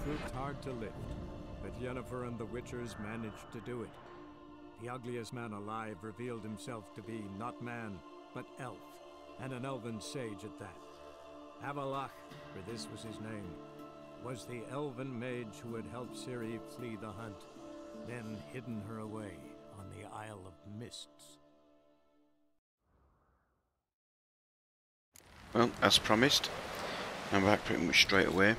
proved hard to lift, but Yennefer and the Witchers managed to do it. The ugliest man alive revealed himself to be not man, but elf, and an elven sage at that. Avalach, for this was his name, was the elven mage who had helped Ciri flee the hunt, then hidden her away on the Isle of Mists. Well, as promised, I'm back pretty much straight away.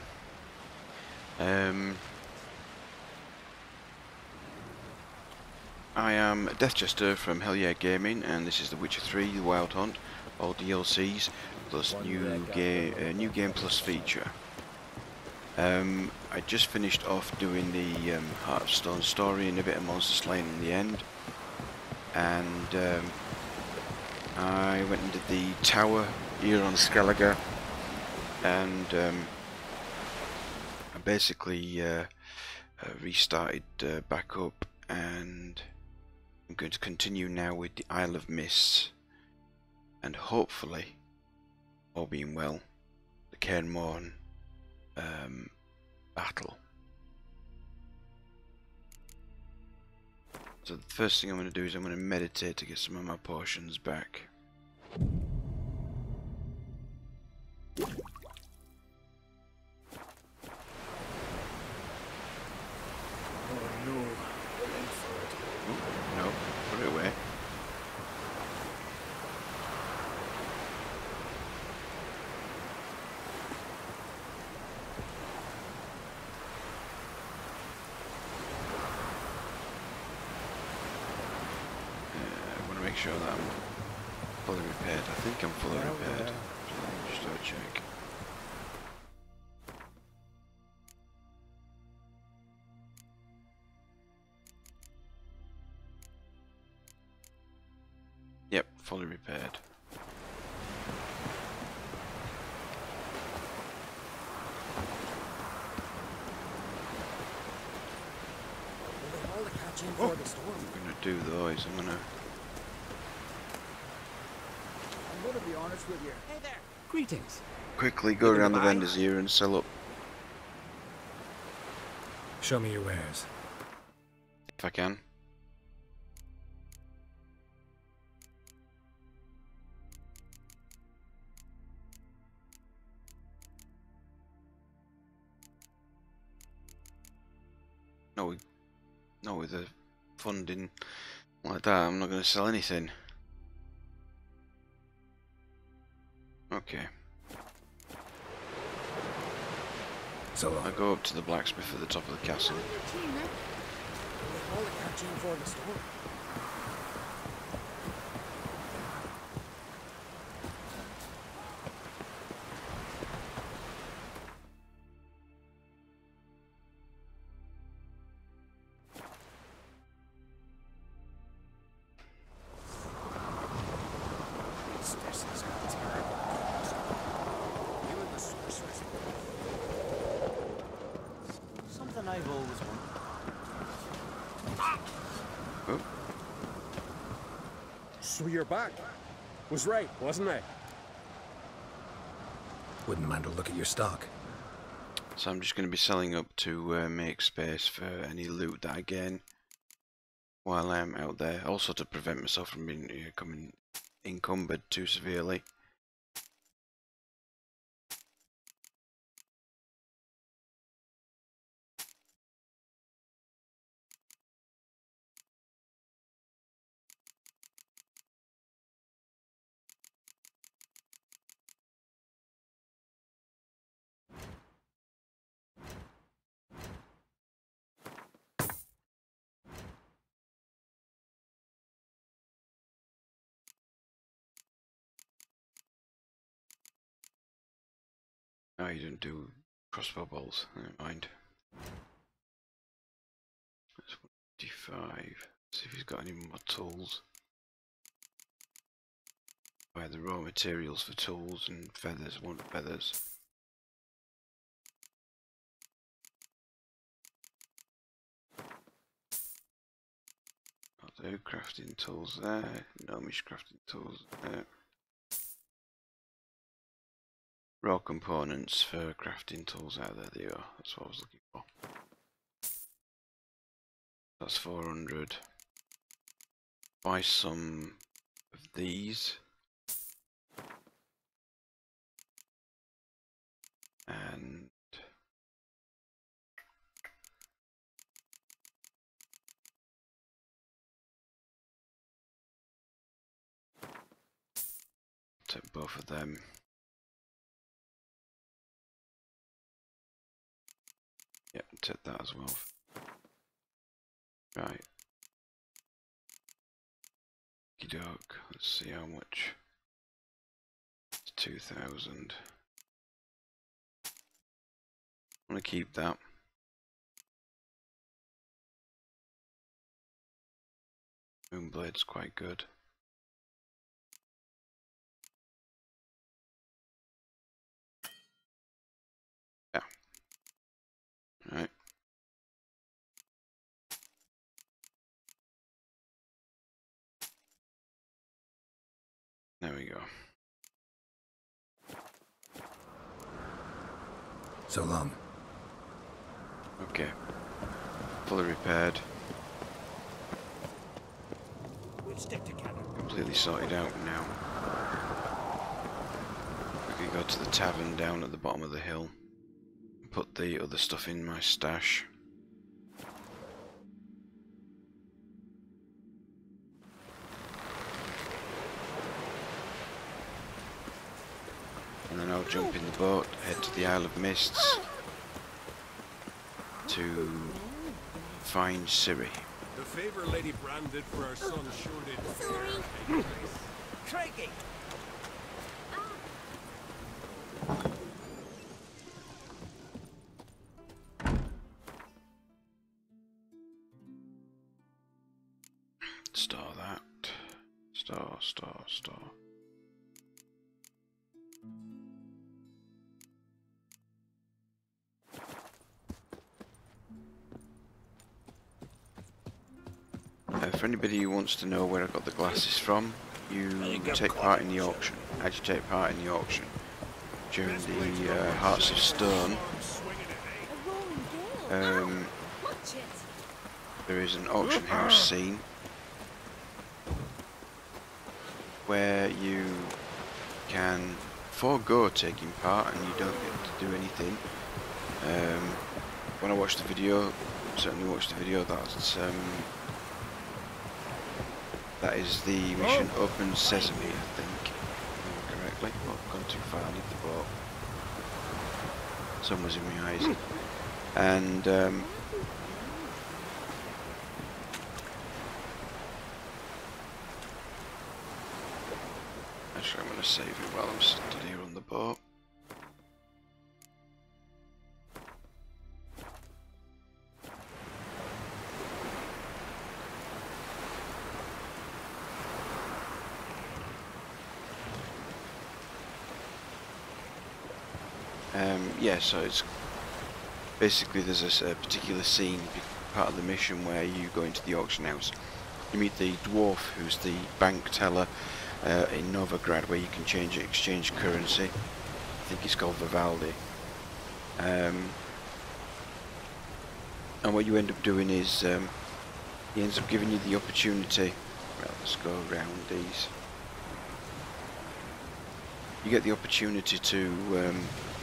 I am Deathchester from Hyel Yeh Gaming, and this is The Witcher 3: The Wild Hunt, all DLCs plus new game plus feature. I just finished off doing the Heart of Stone story and a bit of monster slaying in the end, and I went and did the tower here on Skellige, and I basically restarted back up, and I'm going to continue now with the Isle of Mists, and hopefully, all being well, the Kaer and Morhen battle. So the first thing I'm going to do is I'm going to meditate to get some of my potions back. No, put it away. I want to make sure that I'm fully repaired. I think I'm fully repaired. So let me just do a check. Yep, fully repaired. I'm gonna do those. I'm gonna be honest with you. Hey there. Greetings. quickly go around the vendors here and sell up. Show me your wares. If I can. No, with the funding like that, I'm not going to sell anything. Okay. So I go up to the blacksmith at the top of the castle. I've always wanted. Oh. So you're back. Was right, wasn't I? Wouldn't mind a look at your stock. So I'm just going to be selling up to make space for any loot that I gain while I'm out there. Also to prevent myself from being becoming encumbered too severely. Oh, you didn't do crossbow bolts. Never mind. That's 155. See if he's got any more tools. Buy the raw materials for tools and feathers. Want feathers. Got the crafting tools there. Gnomish crafting tools there. raw components for crafting tools out there. There you are. That's what I was looking for. That's 400. Buy some of these. And take both of them. Yep, take that as well. Right. Okey-doke. Let's see how much. It's 2,000. I'm gonna keep that. Moonblade's quite good. Yeah. Right. There we go. So long. Okay. Fully repaired. We'll stick together. Completely sorted out now. We can go to the tavern down at the bottom of the hill. Put the other stuff in my stash. And then I'll jump in the boat, head to the Isle of Mists to find Ciri. The favor Lady Brand did for our son sure did. Sorry. Crikey! Store that. Store. For anybody who wants to know where I got the glasses from, you take part in the auction. As you take part in the auction during the Hearts of Stone, A rolling gale. Watch it. there is an auction house scene where you can forego taking part and you don't get to do anything. When I watched the video, certainly watched the video, that is the mission Open Sesame, I think, if I remember correctly. Oh, I've gone too far, I need the boat. Sun was in my eyes. And actually I'm going to save it while I'm stood here on the boat. Yeah, so it's basically there's a particular scene, part of the mission, where you go into the auction house. You meet the dwarf who's the bank teller in Novigrad, where you can exchange currency. I think it's called Vivaldi. And what you end up doing is he ends up giving you the opportunity. Well, let's go around these. You get the opportunity to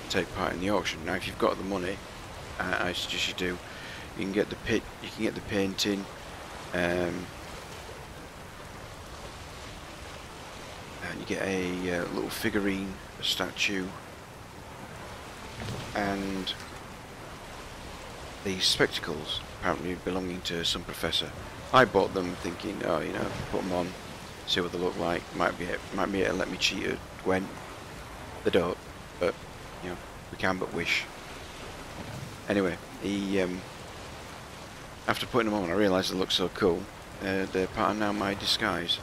take part in the auction. Now, if you've got the money, I suggest you do. You can get the pit. You can get the painting. And you get a little figurine, a statue, and these spectacles, apparently belonging to some professor. I bought them thinking, oh, you know, put them on, see what they look like. Might be able to let me cheat at Gwen. They don't, but you know, we can but wish. Anyway, after putting them on, I realised they look so cool. They're part of now my disguise.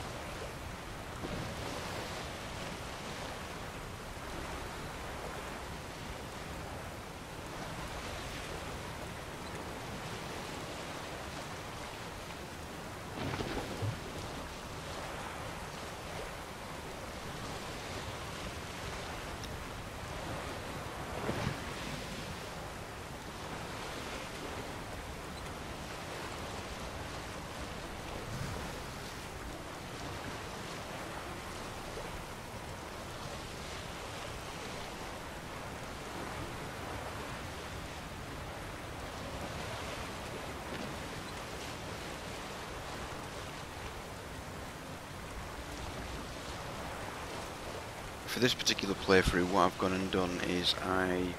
for this particular playthrough, what I've gone and done is I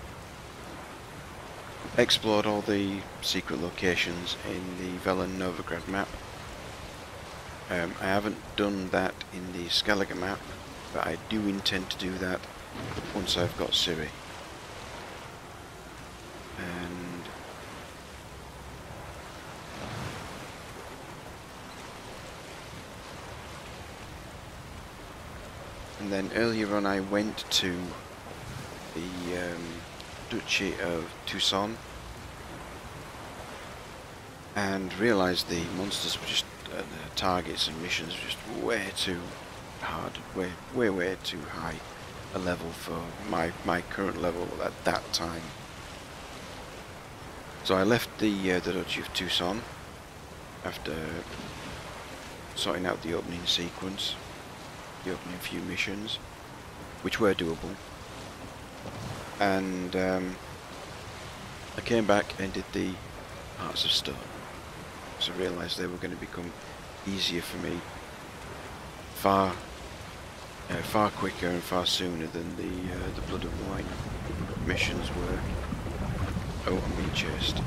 explored all the secret locations in the Velen Novigrad map. I haven't done that in the Skellige map, but I do intend to do that once I've got Ciri. And then earlier on I went to the Duchy of Tucson and realised the monsters were just, the targets and missions were just way too hard, way too high a level for my current level at that time. So I left the Duchy of Tucson after sorting out the opening sequence, the opening few missions, which were doable, and I came back and did the Hearts of Stone, so I realised they were going to become easier for me far quicker and far sooner than the Blood and Wine missions were. Oh, I'm being chased.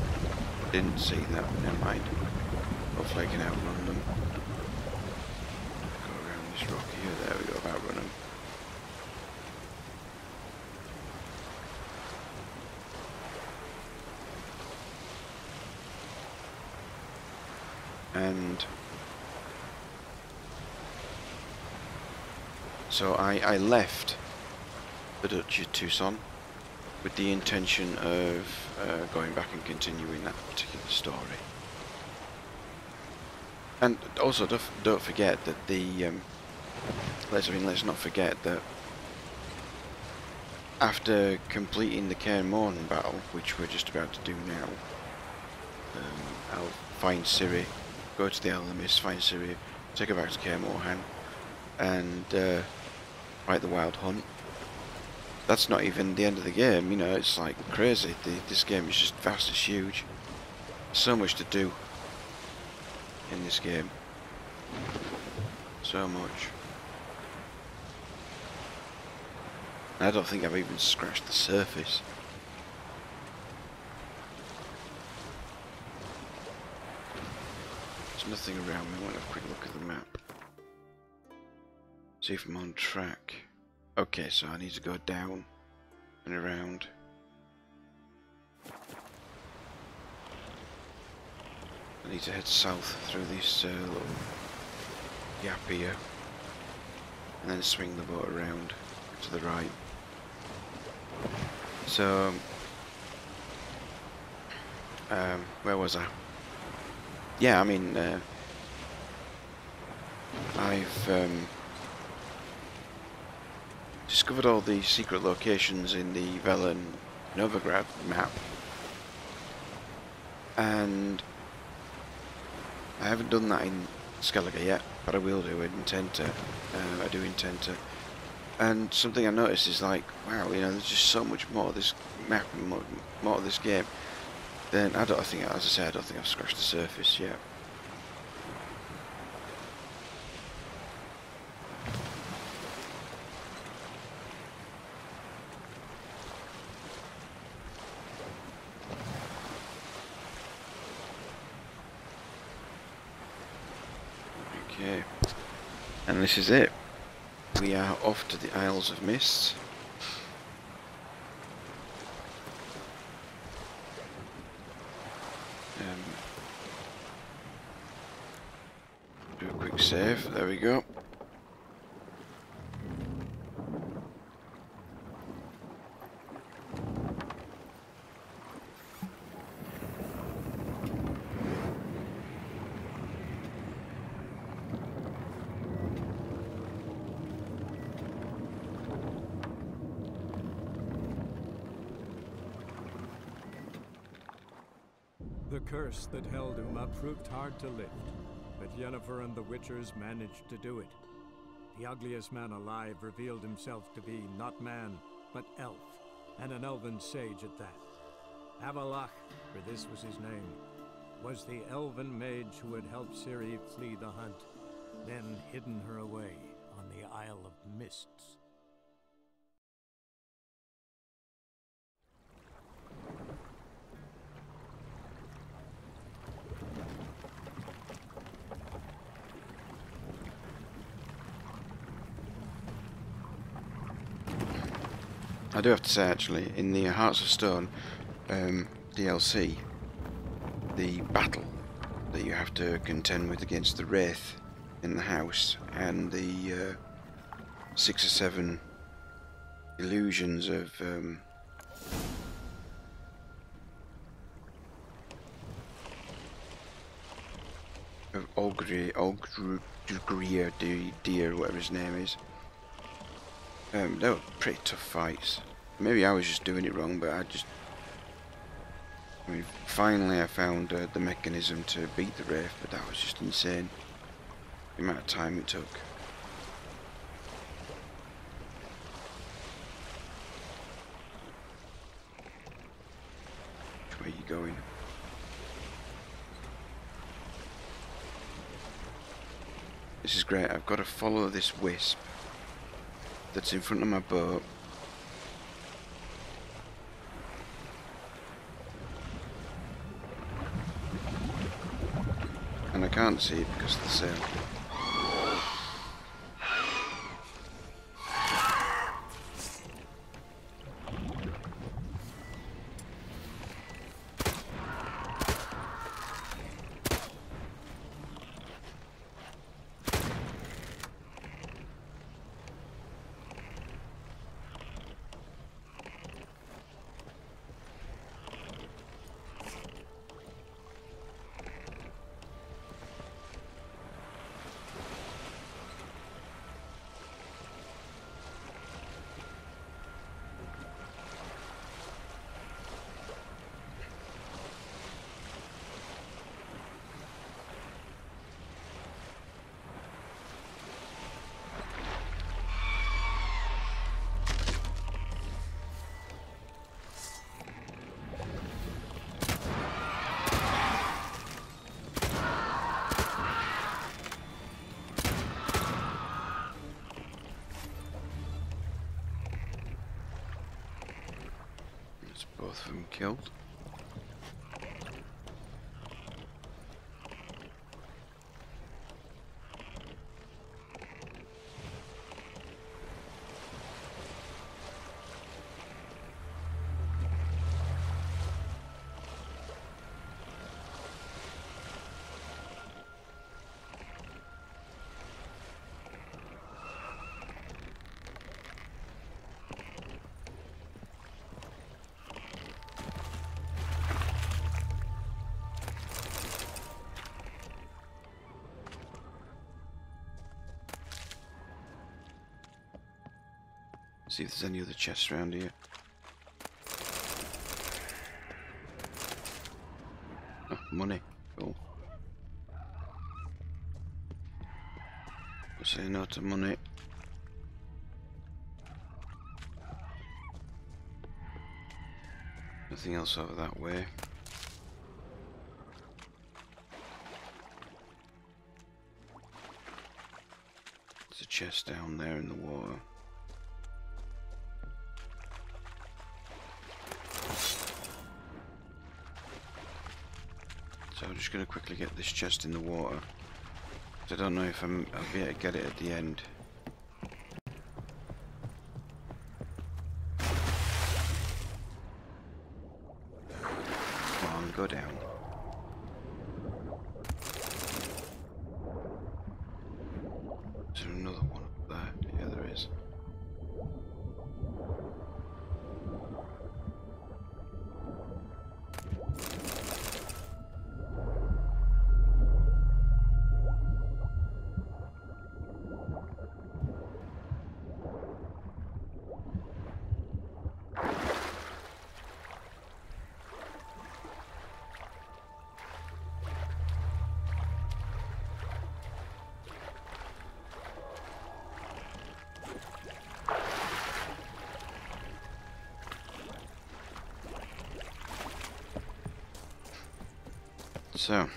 Didn't see that, but never mind. Hopefully I can outrun them. Go around this rock here, there we go, I've outrun them. And so I left the Duchy of Tucson with the intention of going back and continuing that particular story. And also don't forget that the let's not forget that after completing the Kaer and Morhen battle, which we're just about to do now, I'll find Ciri, go to the Isle of Mist, find Ciri, take her back to Kaer and Morhen, and fight the Wild Hunt. That's not even the end of the game, you know, it's like crazy. This game is just vast, it's huge. So much to do in this game. So much. I don't think I've even scratched the surface. There's nothing around me. I want to have a quick look at the map. See if I'm on track. Okay, so I need to go down and around. I need to head south through this little gap here, and then swing the boat around to the right. So, where was I? Yeah, I mean, I've discovered all the secret locations in the Velen Novigrad map, and I haven't done that in Skellige yet, but I will do. I do intend to. And something I noticed is like, wow, you know, there's just so much more of this map and more of this game. Then I don't think, as I say, I don't think I've scratched the surface yet. Okay, and this is it. We are off to the Isles of Mist. Do a quick save, there we go. The curse that held Uma proved hard to lift, but Yennefer and the Witchers managed to do it. The ugliest man alive revealed himself to be not man, but elf, and an elven sage at that. Avalach, for this was his name, was the elven mage who had helped Ciri flee the hunt, then hidden her away on the Isle of Mists. I do have to say actually, in the Hearts of Stone DLC, the battle that you have to contend with against the Wraith in the house and the 6 or 7 illusions of Olgrier Deer, whatever his name is. They were pretty tough fights. Maybe I was just doing it wrong, but I mean, finally I found the mechanism to beat the Wraith, but that was just insane. The amount of time it took. Which way are you going? This is great. I've got to follow this wisp that's in front of my boat. And I can't see it because of the sail. Both of them killed. See if there's any other chests around here. Oh, money. Cool. I'll say no to money. Nothing else over that way. There's a chest down there in the water. So I'm just going to quickly get this chest in the water. I don't know if I'll be able to get it at the end. Come on, go down. Is there another one up there? Yeah, there is. So,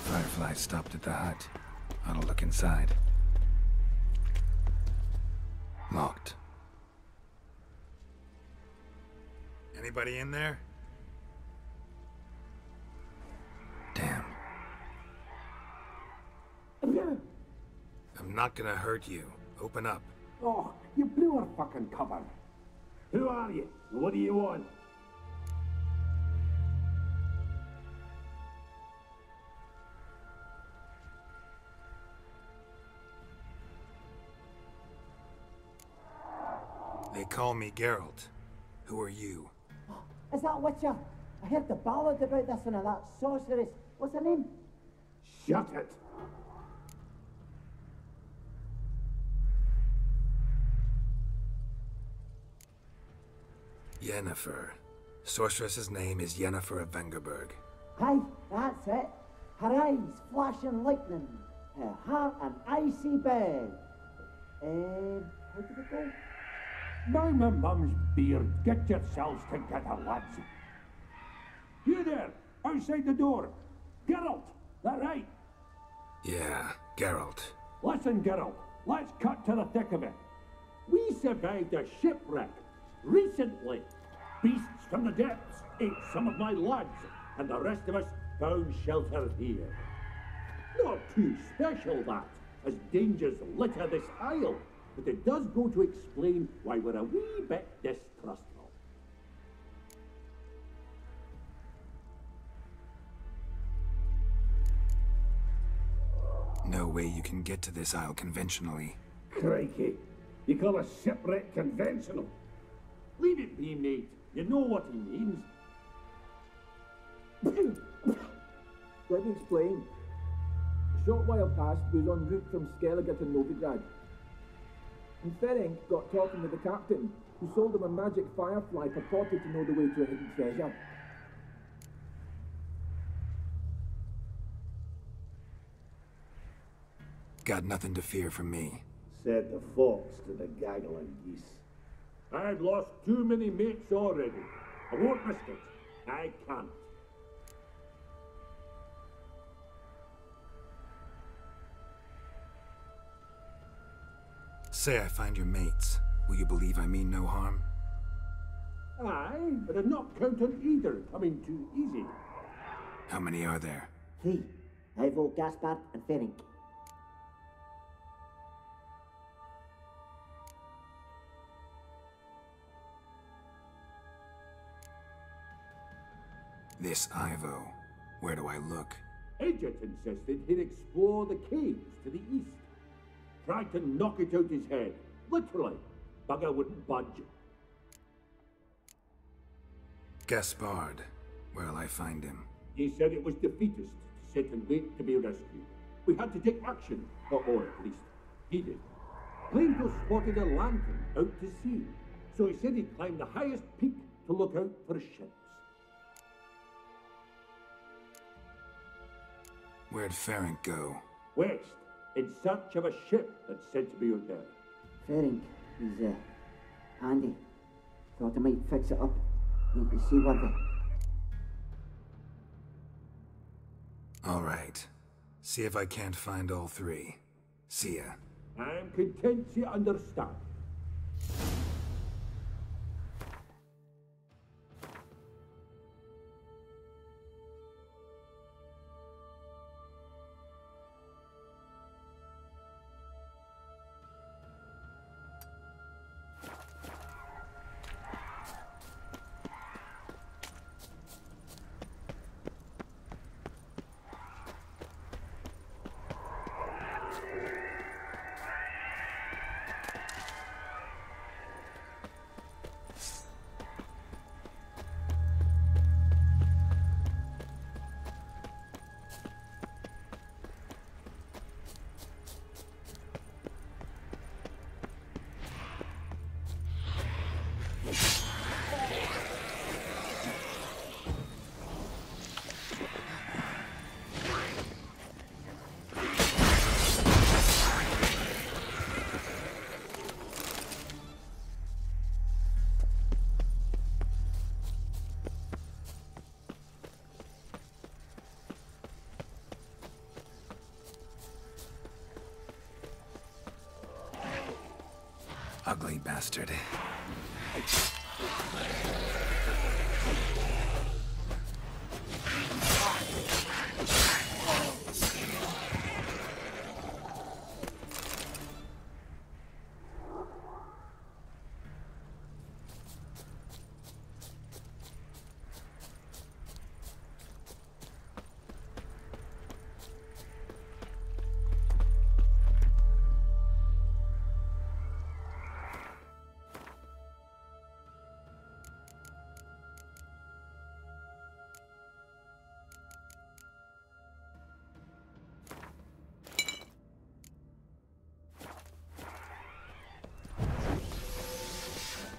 Firefly stopped at the hut. I'll look inside. Locked. Anybody in there? Damn. I'm not gonna hurt you. Open up. Oh, you blew our fucking cover. Who are you? What do you want? They call me Geralt. Who are you? Is that Witcher? I heard the ballad about this one of that sorceress. What's her name? Shut it! Yennefer. Sorceress's name is Yennefer of Vengerberg. Aye, that's it. Her eyes flashing lightning. Her heart an icy bed. How did it go? By my mum's beard, get yourselves together, lads. You there, outside the door. Geralt, that right? Yeah, Geralt. Listen, Geralt, let's cut to the thick of it. We survived a shipwreck recently. Beasts from the depths ate some of my lads, and the rest of us found shelter here. Not too special, that, as dangers litter this isle, but it does go to explain why we're a wee bit distrustful. No way you can get to this isle conventionally. Crikey, you call a shipwreck conventional? Leave it be, mate. You know what he means. Let me explain. A short while past, we was en route from Skellige to Novigrad. And Ferenc got talking with the captain, who sold him a magic firefly purported to know the way to a hidden treasure. Got nothing to fear from me. Said the fox to the gaggle of geese. I've lost too many mates already. I won't risk it. I can't. Say I find your mates. Will you believe I mean no harm? Aye, but I'm not counting either coming too easy. How many are there? 3. Ivo, Gaspard, and Ferenc. This Ivo. Where do I look? Edget insisted he'd explore the caves to the east. Tried to knock it out his head. Literally. Bugger wouldn't budge. Gaspard. Where'll I find him? He said it was defeatist to sit and wait to be rescued. We had to take action, or at least he did. Claimed to have spotted a lantern out to sea, so he said he'd climb the highest peak to look out for ships. Where'd Ferenc go? West, in search of a ship that's said to be out there. Ferenc, he's handy. Thought I might fix it up. You can see what All right. See if I can't find all 3. See ya. I'm content you understand. Ugly bastard.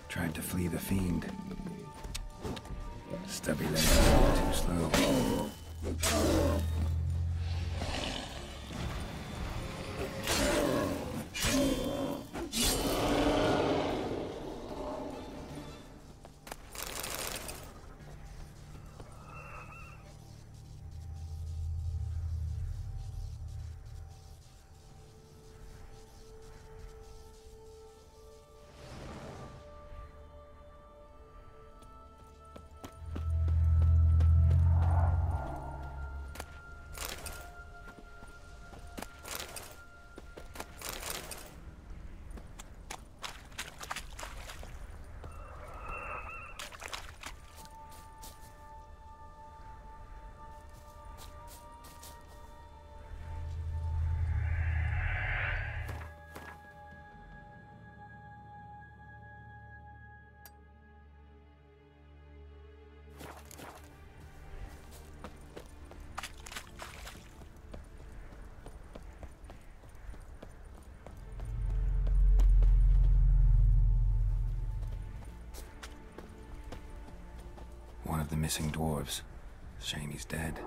Tried to flee the fiend. Stubby legs, too slow. One of the missing dwarves. Shame he's dead.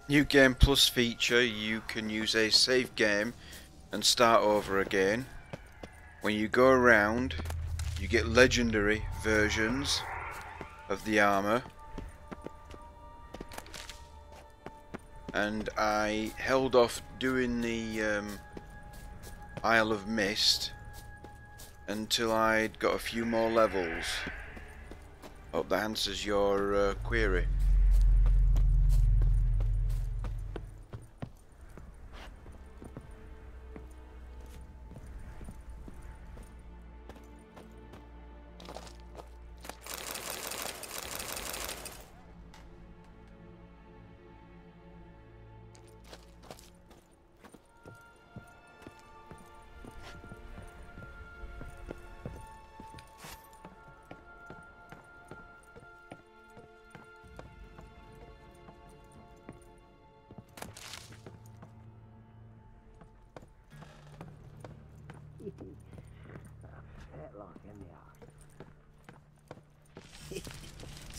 New Game Plus feature, you can use a save game and start over again. When you go around, you get legendary versions of the armor. And I held off doing the Isle of Mist until I'd got a few more levels. Hope that answers your query.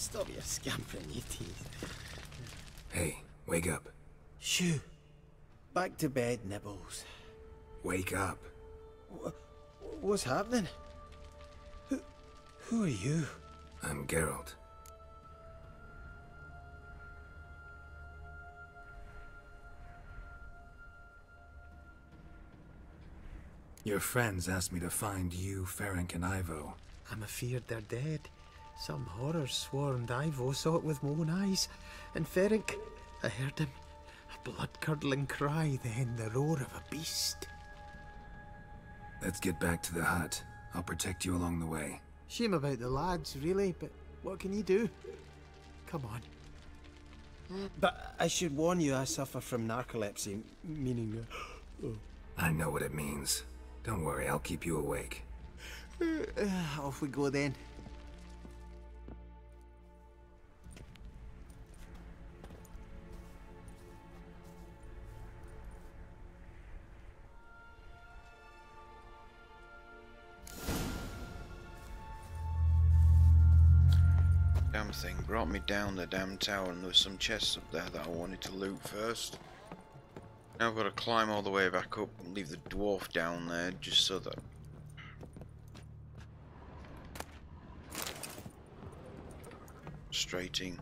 Stop your scampering, you tease. Hey, wake up. Shoo. Back to bed, Nibbles. Wake up. What's happening? Who are you? I'm Geralt. Your friends asked me to find you, Ferenc, and Ivo. I'm afeard they're dead. Some horrors swarmed Ivo, saw it with my own eyes. And Ferenc, I heard him. A blood-curdling cry, then the roar of a beast. Let's get back to the hut. I'll protect you along the way. Shame about the lads, really, but what can you do? Come on. But I should warn you, I suffer from narcolepsy, meaning... I know what it means. Don't worry, I'll keep you awake. Off we go then. Damn thing brought me down the damn tower, and there was some chests up there that I wanted to loot first. Now I've got to climb all the way back up and leave the dwarf down there just so that... Frustrating.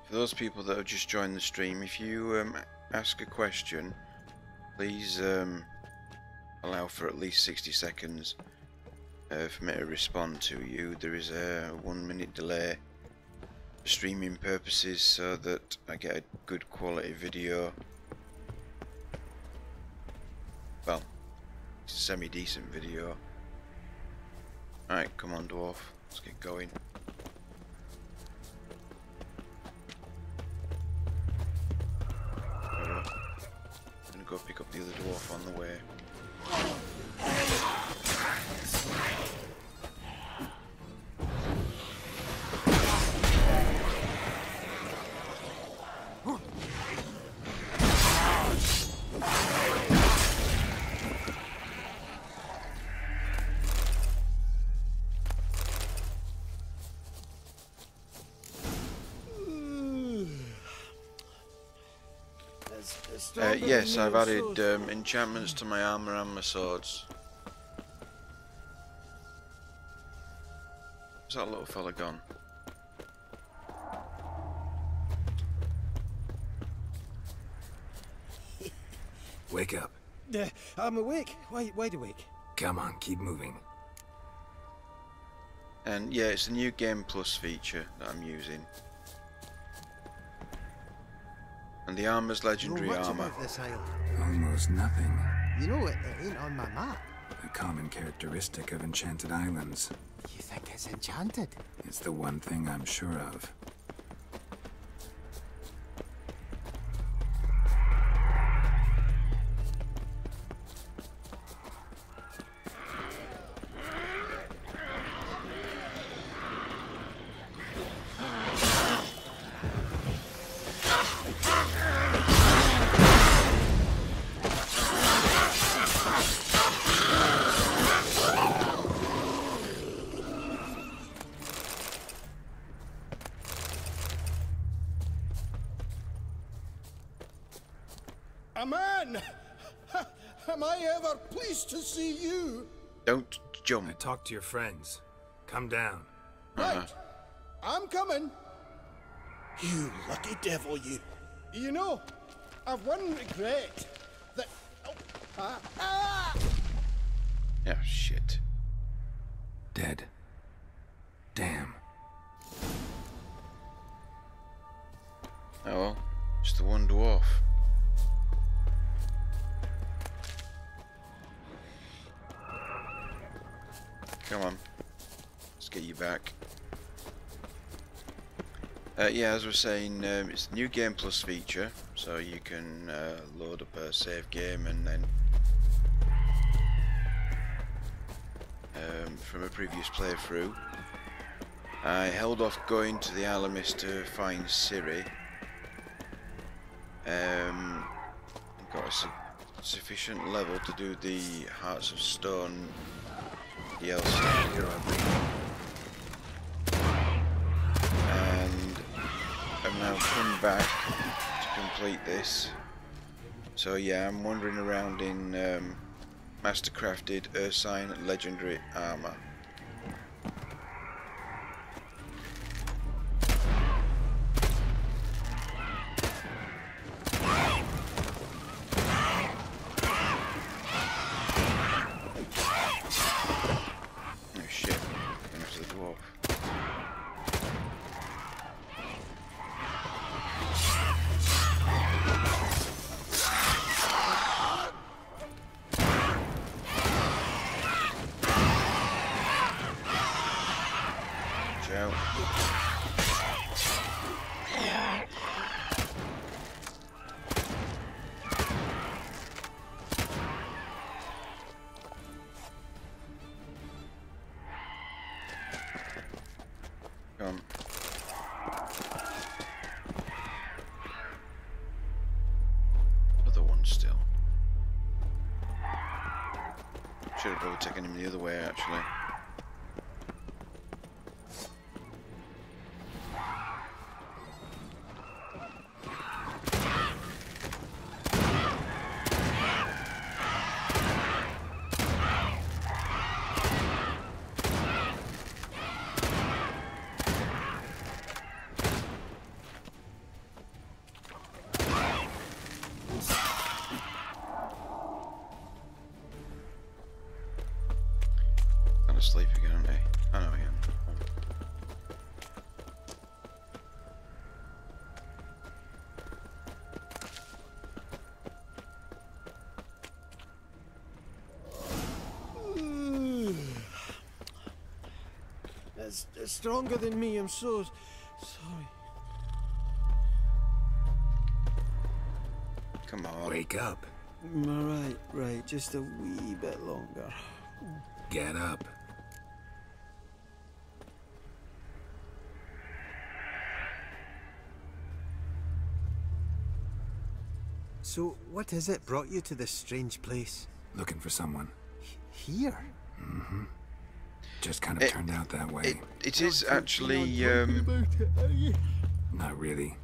For those people that have just joined the stream, if you ask a question, please allow for at least 60 seconds for me to respond to you. There is a 1 minute delay for streaming purposes so that I get a good quality video. Well, it's a semi-decent video. Alright, come on dwarf, let's get going. Go pick up the other dwarf on the way. Yes, I've added enchantments to my armor and my swords. Where's that little fella gone? Wake up. I'm awake. Wide awake. Come on, keep moving. And yeah, it's the new Game Plus feature that I'm using. And the armor's legendary armor. About this isle. Almost nothing. You know it ain't on my map. A common characteristic of enchanted islands. You think it's enchanted? It's the one thing I'm sure of. A man! Am I ever pleased to see you? Don't jump. I talked to your friends. Come down. Right. I'm coming. You lucky devil, you. You know, I've one regret. That... Yeah, shit. Dead. Damn. Oh well, just the one dwarf. Come on. get you back. Yeah, as I was saying, it's a new Game Plus feature, so you can load up a save game and then from a previous playthrough. I held off going to the Isle of Mist to find Ciri. Got a sufficient level to do the Hearts of Stone DLC. And I've now come back to complete this. So yeah, I'm wandering around in Mastercrafted Ursine Legendary Armour. Oh shit, going after the dwarf. Another one still. Should have probably taken him the other way actually. Asleep again, aren't they? I know I am. It's stronger than me, I'm so sorry. Come on. Wake up. Right, just a wee bit longer. Get up. So, what is it brought you to this strange place? Looking for someone. Here? Mm-hmm. Just kind of turned out that way. It is actually, Not really.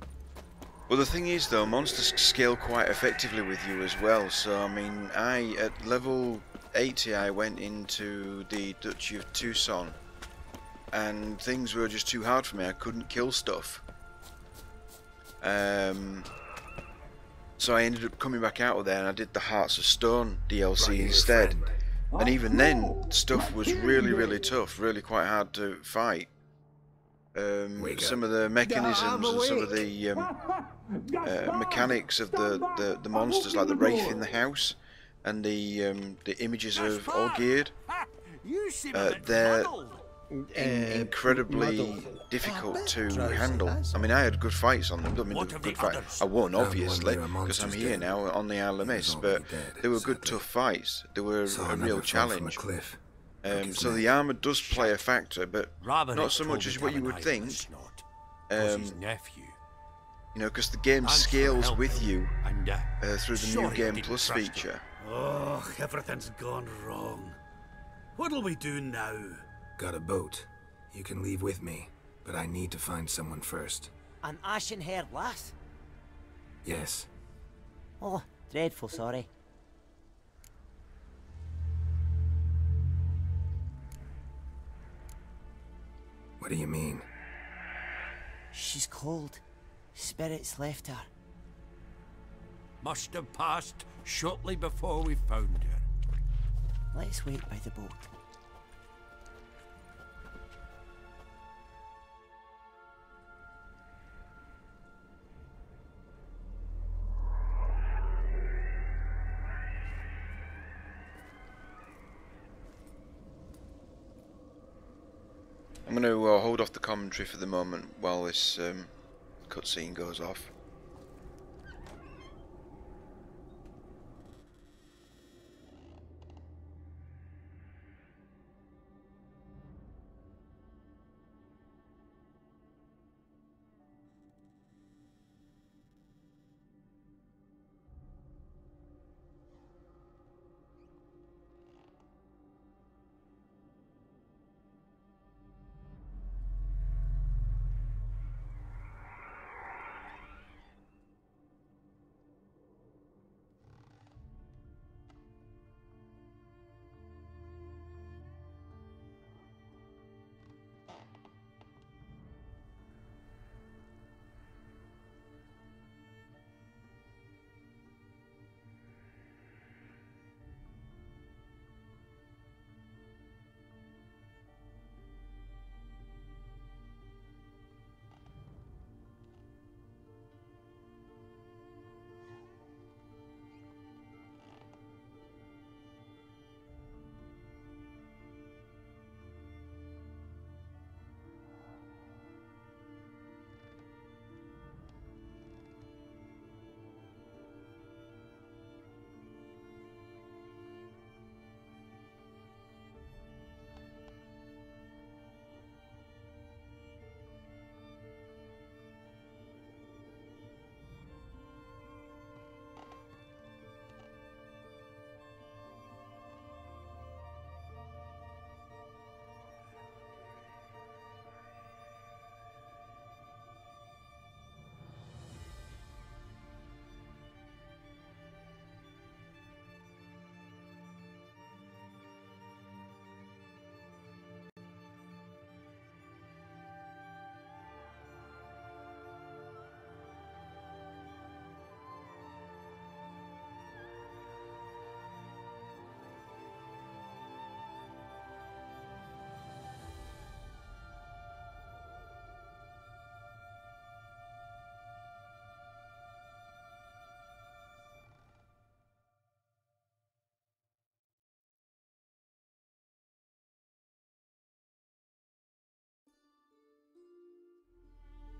well, the thing is though, monsters scale quite effectively with you as well, so I mean, at level 80 I went into the Duchy of Tucson and things were just too hard for me. I couldn't kill stuff. So I ended up coming back out of there and I did the Hearts of Stone DLC instead. And even then, stuff was really tough, really quite hard to fight. Some of the mechanisms and some of the mechanics of the monsters, like the Wraith in the house and the images of Olgierd, they're incredibly difficult to handle. I mean, I had good fights on them. I mean, good fight. I won, obviously, because I'm here now on the Isle of Mist, but they were good, tough fights. They were a real challenge. So the armour does play a factor, but not so much as what you would think. You know, because the game scales with you through the new Game Plus feature. Oh, everything's gone wrong. What'll we do now? Got a boat. You can leave with me, but I need to find someone first. An ashen-haired lass? Yes. Oh, dreadful sorry. What do you mean? She's cold. Spirits left her. Must have passed shortly before we found her. Let's wait by the boat. I'm going to hold off the commentary for the moment while this cutscene goes off.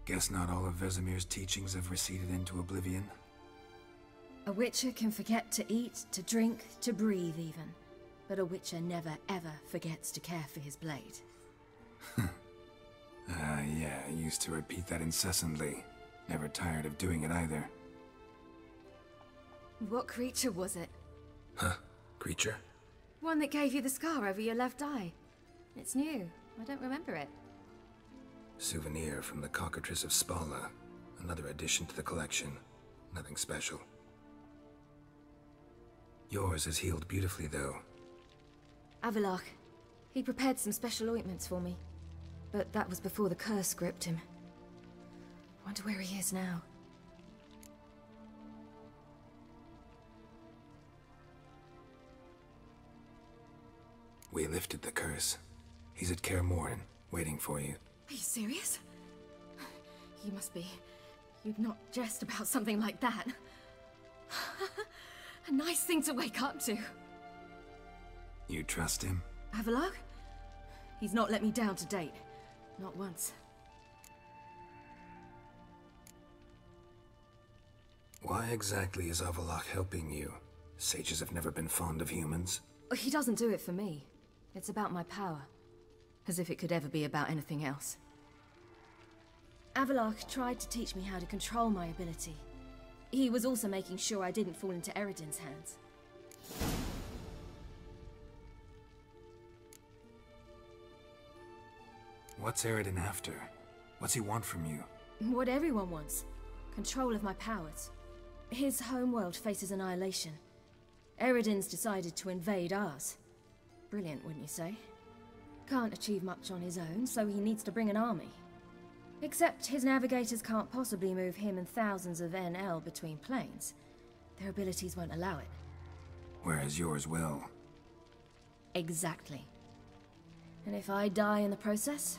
Guess not all of Vesemir's teachings have receded into oblivion. A witcher can forget to eat, to drink, to breathe even. But a witcher never ever forgets to care for his blade. Yeah, I used to repeat that incessantly. Never tired of doing it either. What creature was it? Huh? Creature? One that gave you the scar over your left eye. It's new. I don't remember it. Souvenir from the Cockatrice of Spala. Another addition to the collection. Nothing special. Yours has healed beautifully, though. Avalach. He prepared some special ointments for me. But that was before the curse gripped him. Wonder where he is now. We lifted the curse. He's at Kaer, waiting for you. Are you serious? You must be. You'd not jest about something like that. A nice thing to wake up to. You trust him? Avalach? He's not let me down to date. Not once. Why exactly is Avalach helping you? Sages have never been fond of humans. He doesn't do it for me. It's about my power. As if it could ever be about anything else. Avalach tried to teach me how to control my ability. He was also making sure I didn't fall into Eredin's hands. What's Eredin after? What's he want from you? What everyone wants. Control of my powers. His homeworld faces annihilation. Eredin's decided to invade ours. Brilliant, wouldn't you say? Can't achieve much on his own, so he needs to bring an army. Except his navigators can't possibly move him and thousands of NL between planes. Their abilities won't allow it. Whereas yours will. Exactly. And if I die in the process,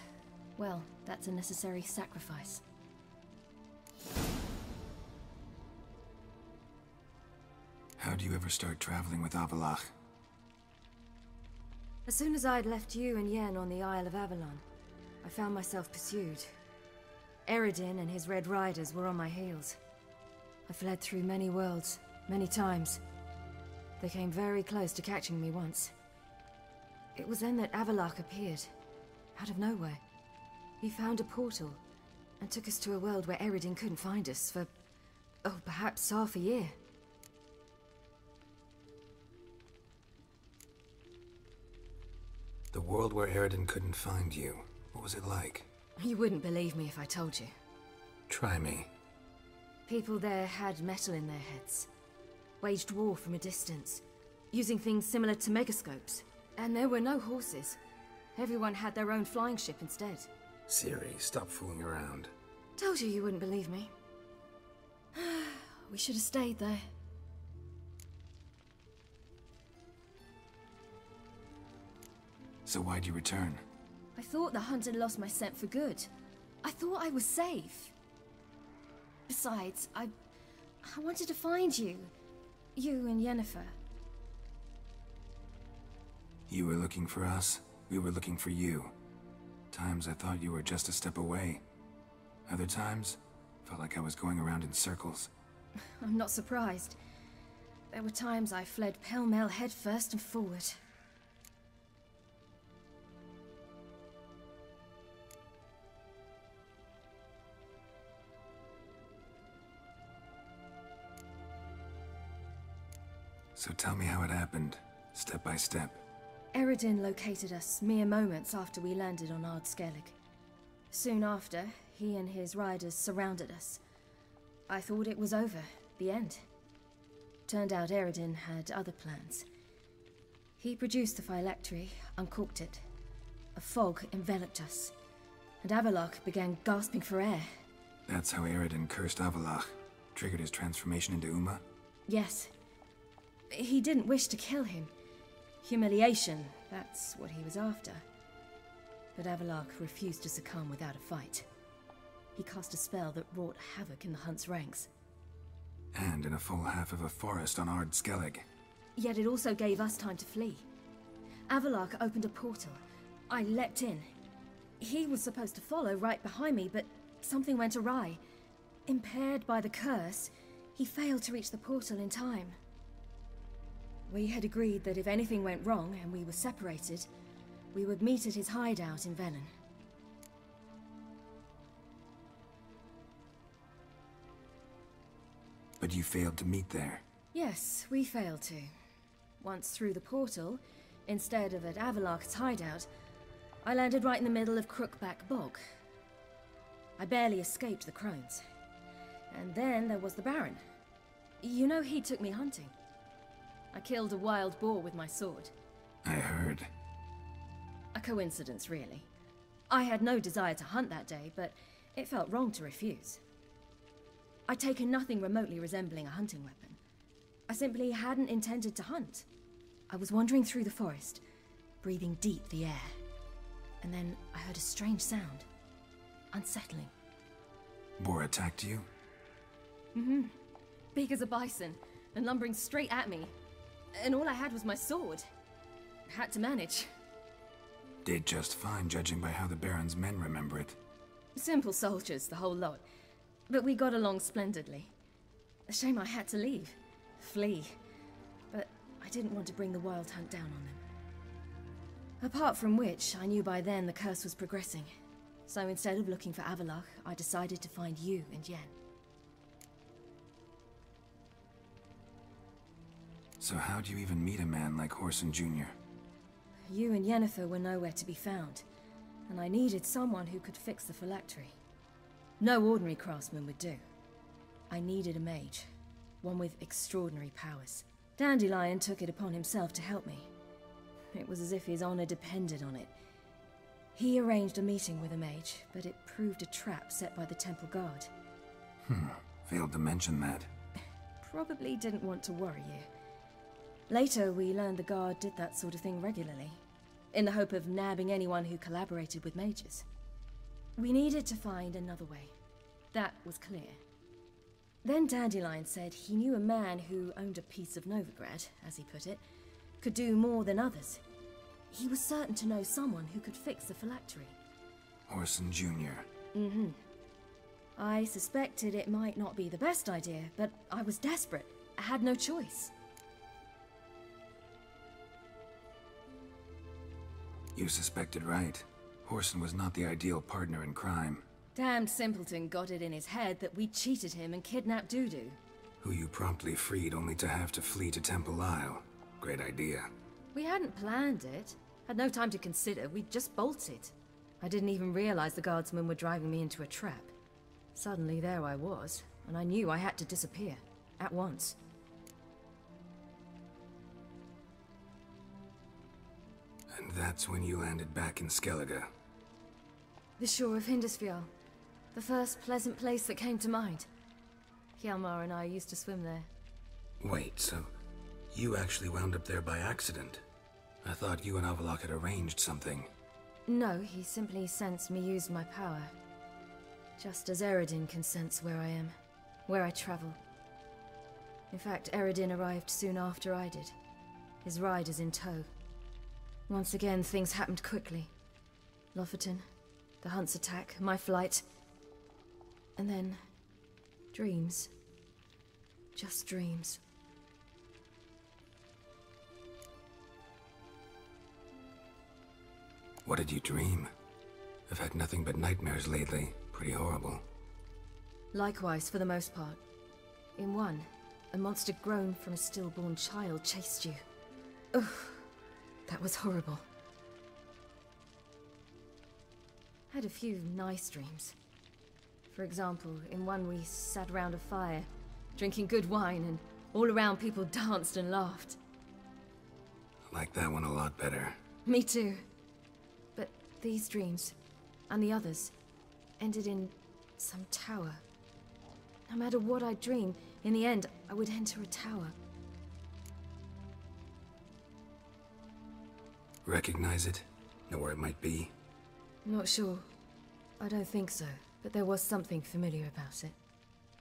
well, that's a necessary sacrifice. How do you ever start traveling with Avalach? As soon as I'd left you and Yen on the Isle of Avalon, I found myself pursued. Eredin and his Red Riders were on my heels. I fled through many worlds, many times. They came very close to catching me once. It was then that Avallac'h appeared, out of nowhere. He found a portal, and took us to a world where Eredin couldn't find us for, oh, perhaps half a year. The world where Eredin couldn't find you, what was it like? You wouldn't believe me if I told you. Try me. People there had metal in their heads, waged war from a distance, using things similar to megascopes. And there were no horses. Everyone had their own flying ship instead. Siri, stop fooling around. Told you wouldn't believe me. We should have stayed there. So why'd you return? I thought the hunt had lost my scent for good. I thought I was safe. Besides, I wanted to find you. You and Yennefer. You were looking for us, we were looking for you. Times I thought you were just a step away. Other times, felt like I was going around in circles. I'm not surprised. There were times I fled pell-mell head first and forward. So tell me how it happened, step by step. Eredin located us mere moments after we landed on Ard Skellig. Soon after, he and his riders surrounded us. I thought it was over, the end. Turned out Eredin had other plans. He produced the phylactery, uncorked it. A fog enveloped us, and Avallac'h began gasping for air. That's how Eredin cursed Avallac'h, triggered his transformation into Uma? Yes. He didn't wish to kill him. Humiliation, that's what he was after. But Avallac'h refused to succumb without a fight. He cast a spell that wrought havoc in the Hunt's ranks. And in a full half of a forest on Ard Skellig. Yet it also gave us time to flee. Avallac'h opened a portal. I leapt in. He was supposed to follow right behind me, but something went awry. Impaired by the curse, he failed to reach the portal in time. We had agreed that if anything went wrong and we were separated, we would meet at his hideout in Velen. But you failed to meet there. Yes, we failed to. Once through the portal, instead of at Avallac'h's hideout, I landed right in the middle of Crookback Bog. I barely escaped the crones. And then there was the Baron. You know, he took me hunting. I killed a wild boar with my sword. I heard. A coincidence, really. I had no desire to hunt that day, but it felt wrong to refuse. I'd taken nothing remotely resembling a hunting weapon. I simply hadn't intended to hunt. I was wandering through the forest, breathing deep the air. And then I heard a strange sound. Unsettling. Boar attacked you? Mm-hmm. Big as a bison, and lumbering straight at me. And all I had was my sword. Had to manage. Did just fine, judging by how the Baron's men remember it. Simple soldiers, the whole lot. But we got along splendidly. A shame I had to leave. Flee. But I didn't want to bring the Wild Hunt down on them. Apart from which, I knew by then the curse was progressing. So instead of looking for Avallac'h, I decided to find you and Yen. So how'd you even meet a man like Whoreson Jr.? You and Yennefer were nowhere to be found, and I needed someone who could fix the phylactery. No ordinary craftsman would do. I needed a mage, one with extraordinary powers. Dandelion took it upon himself to help me. It was as if his honor depended on it. He arranged a meeting with a mage, but it proved a trap set by the temple guard. Failed to mention that. Probably didn't want to worry you. Later, we learned the guard did that sort of thing regularly, in the hope of nabbing anyone who collaborated with mages. We needed to find another way. That was clear. Then Dandelion said he knew a man who owned a piece of Novigrad, as he put it, could do more than others. He was certain to know someone who could fix the phylactery. Orson Jr. Mm-hmm. I suspected it might not be the best idea, but I was desperate. I had no choice. You suspected right. Orson was not the ideal partner in crime. Damned simpleton got it in his head that we cheated him and kidnapped Dudu. Who you promptly freed only to have to flee to Temple Isle. Great idea. We hadn't planned it. Had no time to consider. We just bolted. I didn't even realize the guardsmen were driving me into a trap. Suddenly there I was, and I knew I had to disappear. At once. And that's when you landed back in Skellige. The shore of Hindisfjall. The first pleasant place that came to mind. Hjalmar and I used to swim there. Wait, so you actually wound up there by accident? I thought you and Avalok had arranged something. No, he simply sensed me use my power. Just as Eredin can sense where I am, where I travel. In fact, Eredin arrived soon after I did. His riders in tow. Once again, things happened quickly. Lofoten, the Hunt's attack, my flight. And then... dreams. Just dreams. What did you dream? I've had nothing but nightmares lately. Pretty horrible. Likewise, for the most part. In one, a monster grown from a stillborn child chased you. Ugh, that was horrible. Had a few nice dreams. For example, in one we sat around a fire, drinking good wine, and all around people danced and laughed. I like that one a lot better. Me too. But these dreams, and the others, ended in some tower. No matter what I dream, in the end, I would enter a tower. Recognize it? Know where it might be? Not sure. I don't think so. But there was something familiar about it.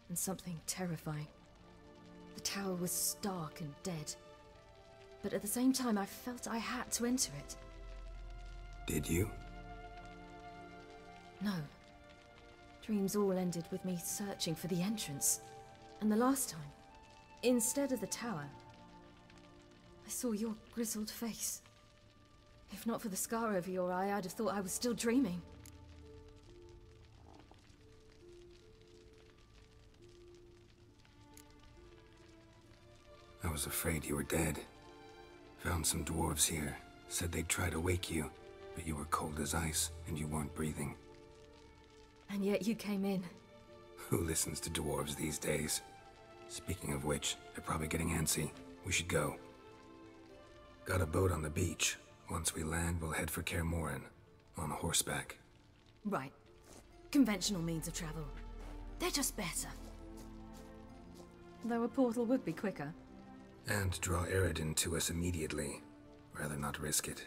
And something terrifying. The tower was stark and dead. But at the same time, I felt I had to enter it. Did you? No. Dreams all ended with me searching for the entrance. And the last time, instead of the tower, I saw your grizzled face. If not for the scar over your eye, I'd have thought I was still dreaming. I was afraid you were dead. Found some dwarves here. Said they'd try to wake you, but you were cold as ice and you weren't breathing. And yet you came in. Who listens to dwarves these days? Speaking of which, they're probably getting antsy. We should go. Got a boat on the beach. Once we land, we'll head for Kaer on horseback. Right. Conventional means of travel. They're just better. Though a portal would be quicker. And draw Eredin to us immediately. Rather not risk it.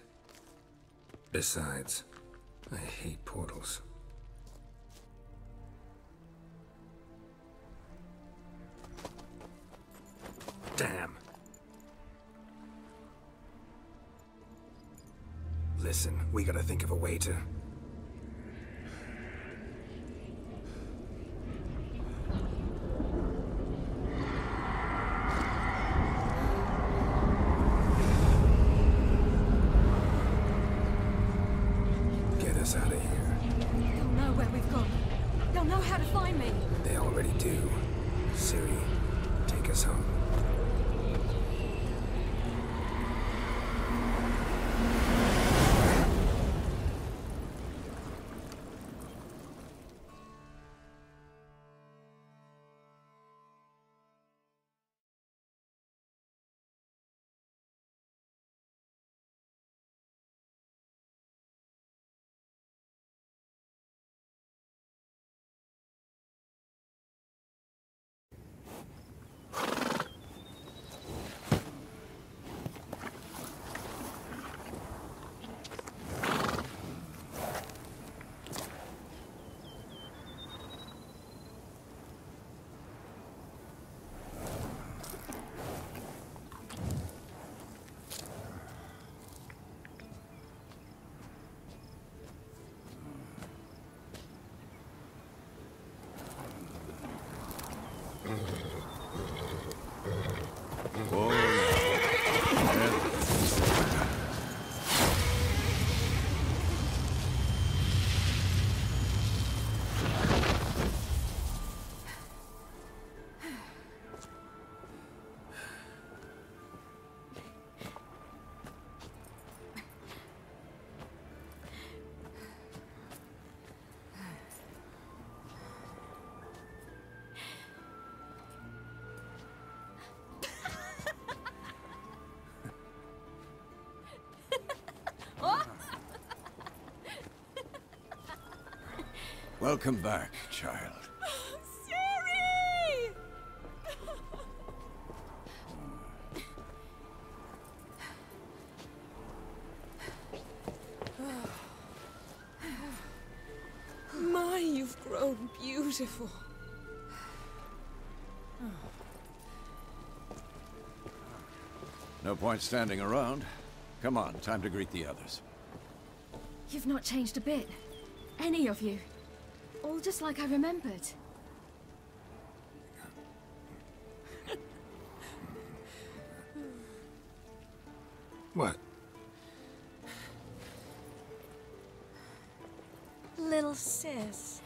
Besides, I hate portals. Damn. Listen, we gotta think of a way to... get us out of here. They'll know where we've gone. They'll know how to find me. They already do. Ciri, take us home. Welcome back, child. Siri! My, you've grown beautiful. No point standing around. Come on, time to greet the others. You've not changed a bit. Any of you. All just like I remembered. What? Little sis.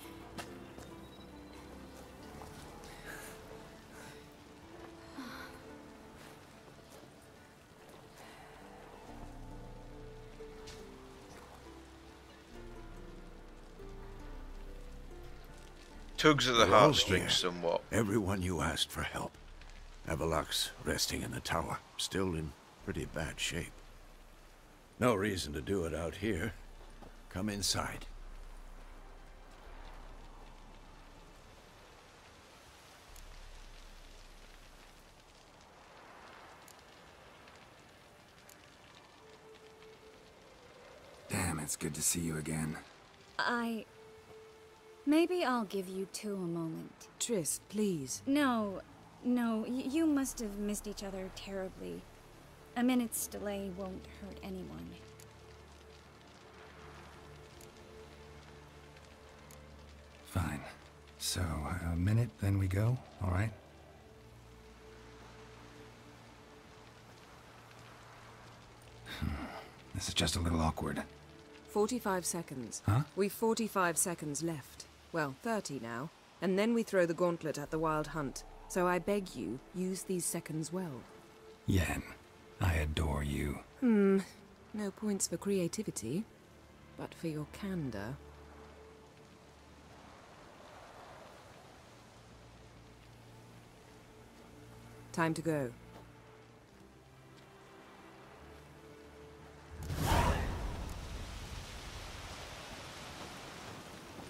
Tugs at the We're all heartstrings here. somewhat. Everyone you asked for help. Avalok's resting in the tower, still in pretty bad shape. No reason to do it out here. Come inside. Damn, it's good to see you again. Maybe I'll give you two a moment. Triss, please. No, you must have missed each other terribly. A minute's delay won't hurt anyone. Fine. So, a minute, then we go, all right? This is just a little awkward. 45 seconds. Huh? We've 45 seconds left. Well, 30 now. And then we throw the gauntlet at the Wild Hunt. So I beg you, use these seconds well. Yen, I adore you. No points for creativity, but for your candor. Time to go.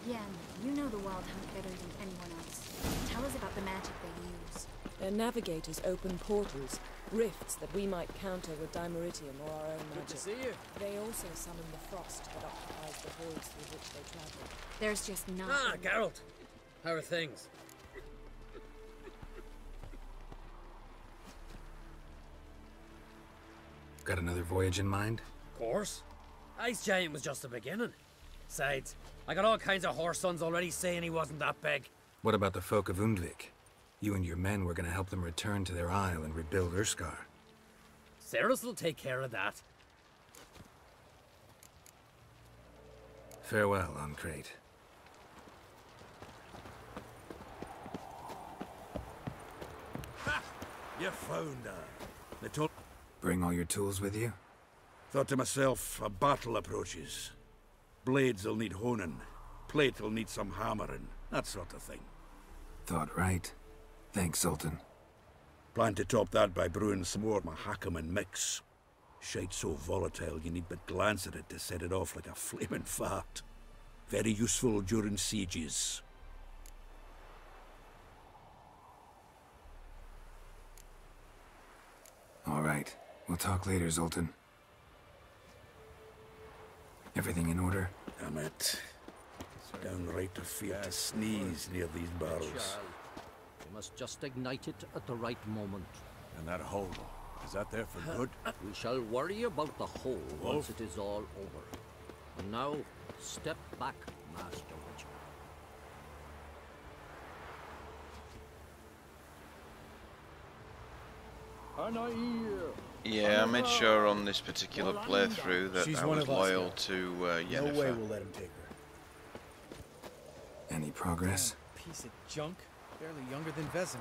Yen, you know the Wild Hunt better than anyone else. Tell us about the magic they use. Their navigators open portals, rifts that we might counter with Dimeritium or our own magic. Good to see you. They also summon the frost that occupies the voids through which they travel. There's just not... Ah, Geralt. How are things? Got another voyage in mind? Of course. Ice Giant was just the beginning. Besides, I got all kinds of horse sons already saying he wasn't that big. What about the folk of Undvik? You and your men were gonna help them return to their isle and rebuild Urskar. Cerys will take care of that. Farewell, Ancrate. Ha! You found her. They told... Bring all your tools with you? Thought to myself, a battle approaches. Blades will need honing. Plate will need some hammering. That sort of thing. Thought right. Thanks, Sultan. Plan to top that by brewing some more Mahakaman mix. Shite so volatile you need but glance at it to set it off like a flaming fart. Very useful during sieges. All right. We'll talk later, Zoltan. Everything in order? Damn it. It's downright a fear to sneeze near these barrels. We must just ignite it at the right moment. And that hole, is that there for good? We shall worry about the hole once it is all over. And now, step back, Master Witcher. Yeah, I made sure on this particular playthrough that I was loyal to Yennefer. No way we'll let him take her. Any progress? Piece of junk. Barely younger than Vesemir.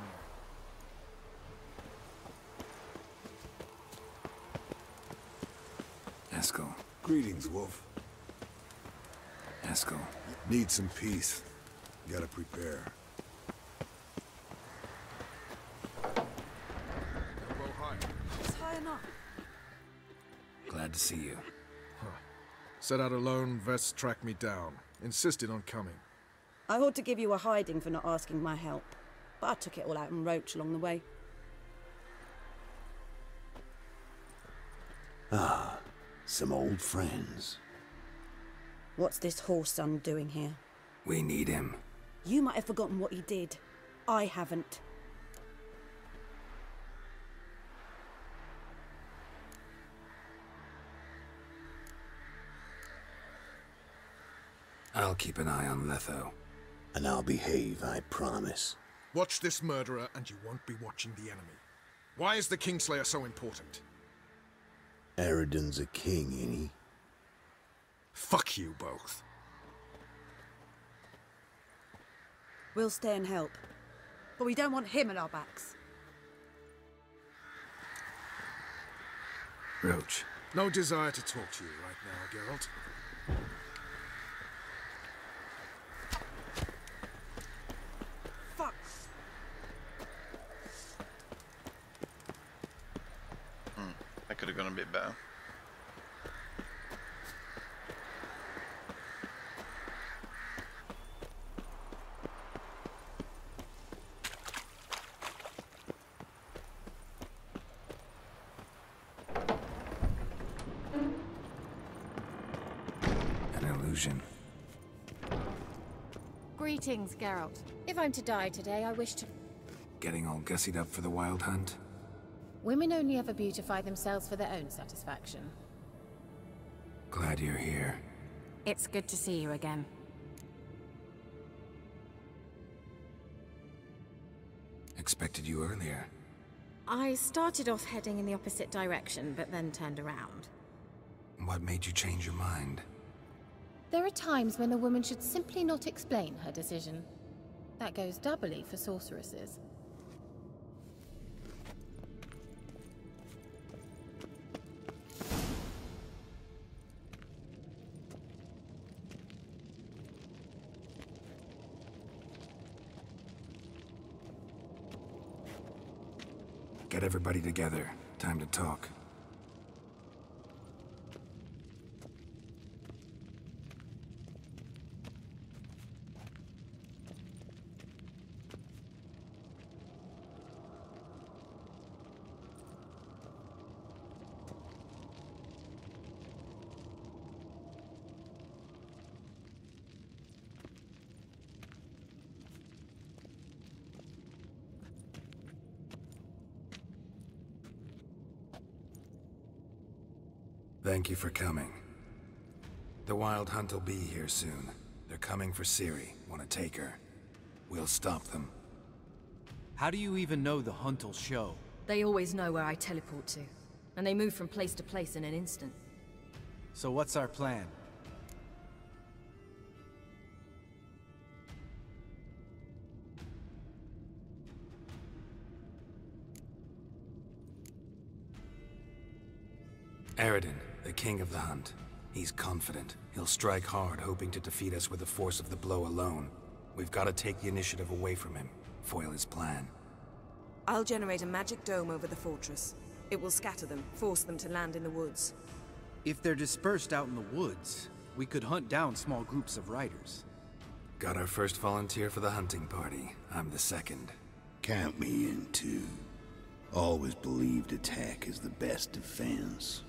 Eskel. Greetings, Wolf. Eskel. Need some peace. Gotta prepare. It's high enough. Glad to see you. Set out alone, Vest tracked me down. Insisted on coming. I ought to give you a hiding for not asking my help, but I took it all out in Roach along the way. Ah, some old friends. What's this horse son doing here? We need him. You might have forgotten what he did. I haven't. I'll keep an eye on Letho. And I'll behave, I promise. Watch this murderer and you won't be watching the enemy. Why is the Kingslayer so important? Eridan's a king, ain't he? Fuck you both. We'll stay and help. But we don't want him at our backs. Roach. No desire to talk to you right now, Geralt. Fuck! That could have gone a bit better. Greetings, Geralt. If I'm to die today, I wish to... Getting all gussied up for the wild hunt? Women only ever beautify themselves for their own satisfaction. Glad you're here. It's good to see you again. Expected you earlier. I started off heading in the opposite direction, but then turned around. What made you change your mind? There are times when a woman should simply not explain her decision. That goes doubly for sorceresses. Get everybody together. Time to talk. Thank you for coming. The Wild Hunt will be here soon. They're coming for Ciri. Want to take her? We'll stop them. How do you even know the hunt will show? They always know where I teleport to, and they move from place to place in an instant. So what's our plan? Eridan, the king of the hunt. He's confident. He'll strike hard, hoping to defeat us with the force of the blow alone. We've got to take the initiative away from him, foil his plan. I'll generate a magic dome over the fortress. It will scatter them, force them to land in the woods. If they're dispersed out in the woods, we could hunt down small groups of riders. Got our first volunteer for the hunting party. I'm the second. Count me in too. Always believed attack is the best defense.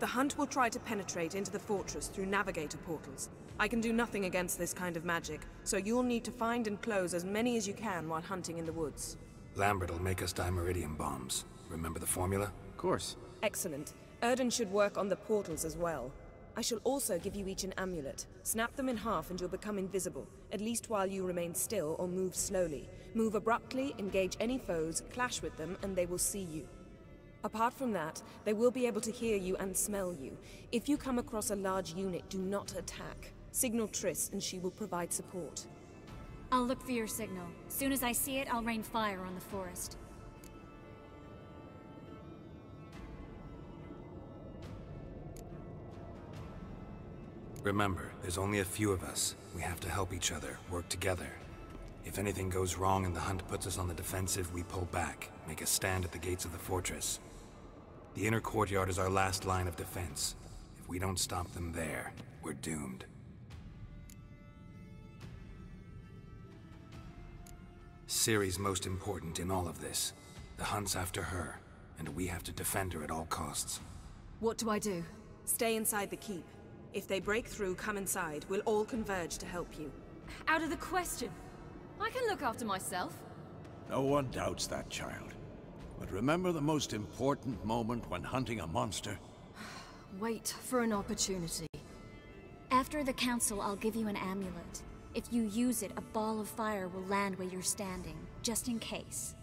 The hunt will try to penetrate into the fortress through navigator portals. I can do nothing against this kind of magic, so you'll need to find and close as many as you can while hunting in the woods. Lambert will make us dimeridium bombs. Remember the formula? Of course. Excellent. Erden should work on the portals as well. I shall also give you each an amulet. Snap them in half and you'll become invisible, at least while you remain still or move slowly. Move abruptly, engage any foes, clash with them, and they will see you. Apart from that, they will be able to hear you and smell you. If you come across a large unit, do not attack. Signal Triss and she will provide support. I'll look for your signal. Soon as I see it, I'll rain fire on the forest. Remember, there's only a few of us. We have to help each other, work together. If anything goes wrong and the hunt puts us on the defensive, we pull back, make a stand at the gates of the fortress. The inner courtyard is our last line of defense. If we don't stop them there, we're doomed. Ciri's most important in all of this. The hunt's after her, and we have to defend her at all costs. What do I do? Stay inside the keep. If they break through, come inside. We'll all converge to help you. Out of the question. I can look after myself. No one doubts that, child. But remember the most important moment when hunting a monster? Wait for an opportunity. After the council, I'll give you an amulet. If you use it, a ball of fire will land where you're standing, just in case.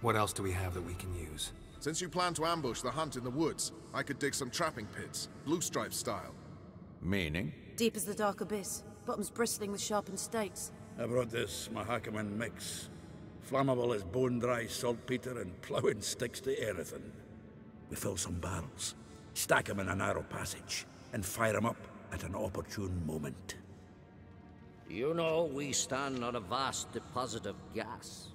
What else do we have that we can use? Since you plan to ambush the hunt in the woods, I could dig some trapping pits, blue stripe style. Meaning? Deep as the dark abyss, bottoms bristling with sharpened stakes. I brought this Mahakaman mix. Flammable as bone-dry saltpeter and ploughing sticks to anything. We fill some barrels, stack them in a narrow passage, and fire them up at an opportune moment. You know, we stand on a vast deposit of gas.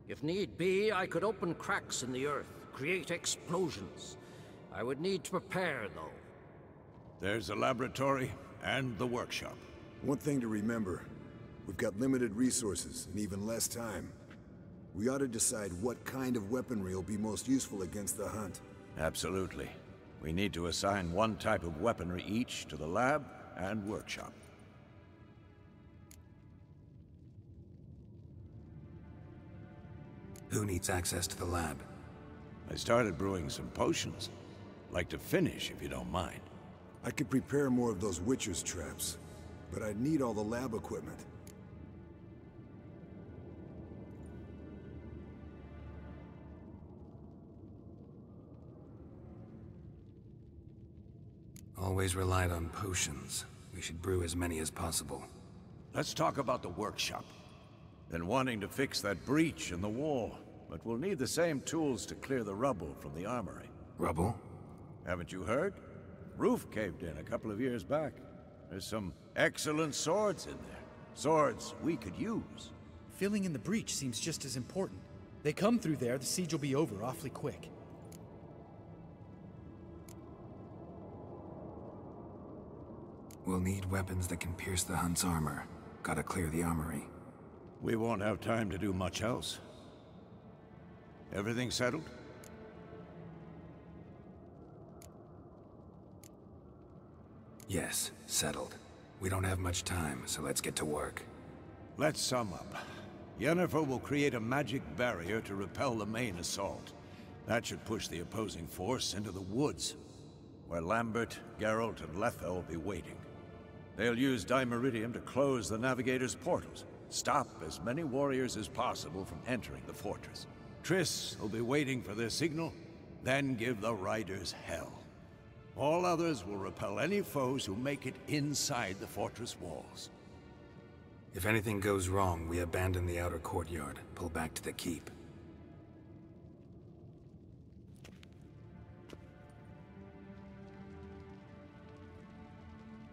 If need be, I could open cracks in the earth, create explosions. I would need to prepare, though. There's the laboratory and the workshop. One thing to remember, we've got limited resources and even less time. We ought to decide what kind of weaponry will be most useful against the hunt. Absolutely. We need to assign one type of weaponry each to the lab and workshop. Who needs access to the lab? I started brewing some potions. Like to finish, if you don't mind. I could prepare more of those Witcher's traps, but I'd need all the lab equipment. Always relied on potions. We should brew as many as possible. Let's talk about the workshop. Been wanting to fix that breach in the wall, but we'll need the same tools to clear the rubble from the armory. Rubble? Haven't you heard? Roof caved in a couple of years back. There's some excellent swords in there. Swords we could use. Filling in the breach seems just as important. They come through there, the siege will be over awfully quick. We'll need weapons that can pierce the hunt's armor. Gotta clear the armory. We won't have time to do much else. Everything settled? Yes, settled. We don't have much time, so let's get to work. Let's sum up. Yennefer will create a magic barrier to repel the main assault. That should push the opposing force into the woods, where Lambert, Geralt, and Letha will be waiting. They'll use Dimeridium to close the Navigator's portals, stop as many warriors as possible from entering the fortress. Triss will be waiting for their signal, then give the riders hell. All others will repel any foes who make it inside the fortress walls. If anything goes wrong, we abandon the outer courtyard, pull back to the keep.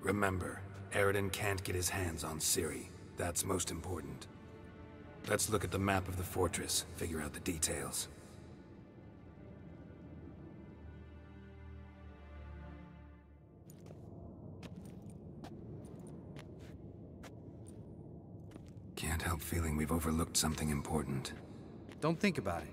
Remember, Eredin can't get his hands on Ciri. That's most important. Let's look at the map of the fortress, figure out the details. Can't help feeling we've overlooked something important. Don't think about it.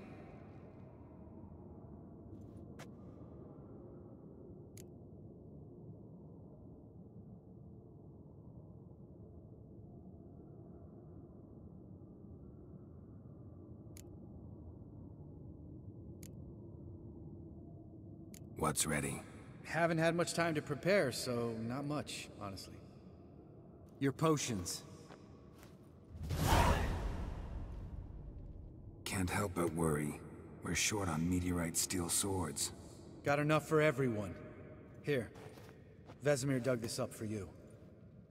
What's ready? Haven't had much time to prepare, so not much, honestly. Your potions. Can't help but worry. We're short on meteorite steel swords. Got enough for everyone. Here. Vesemir dug this up for you.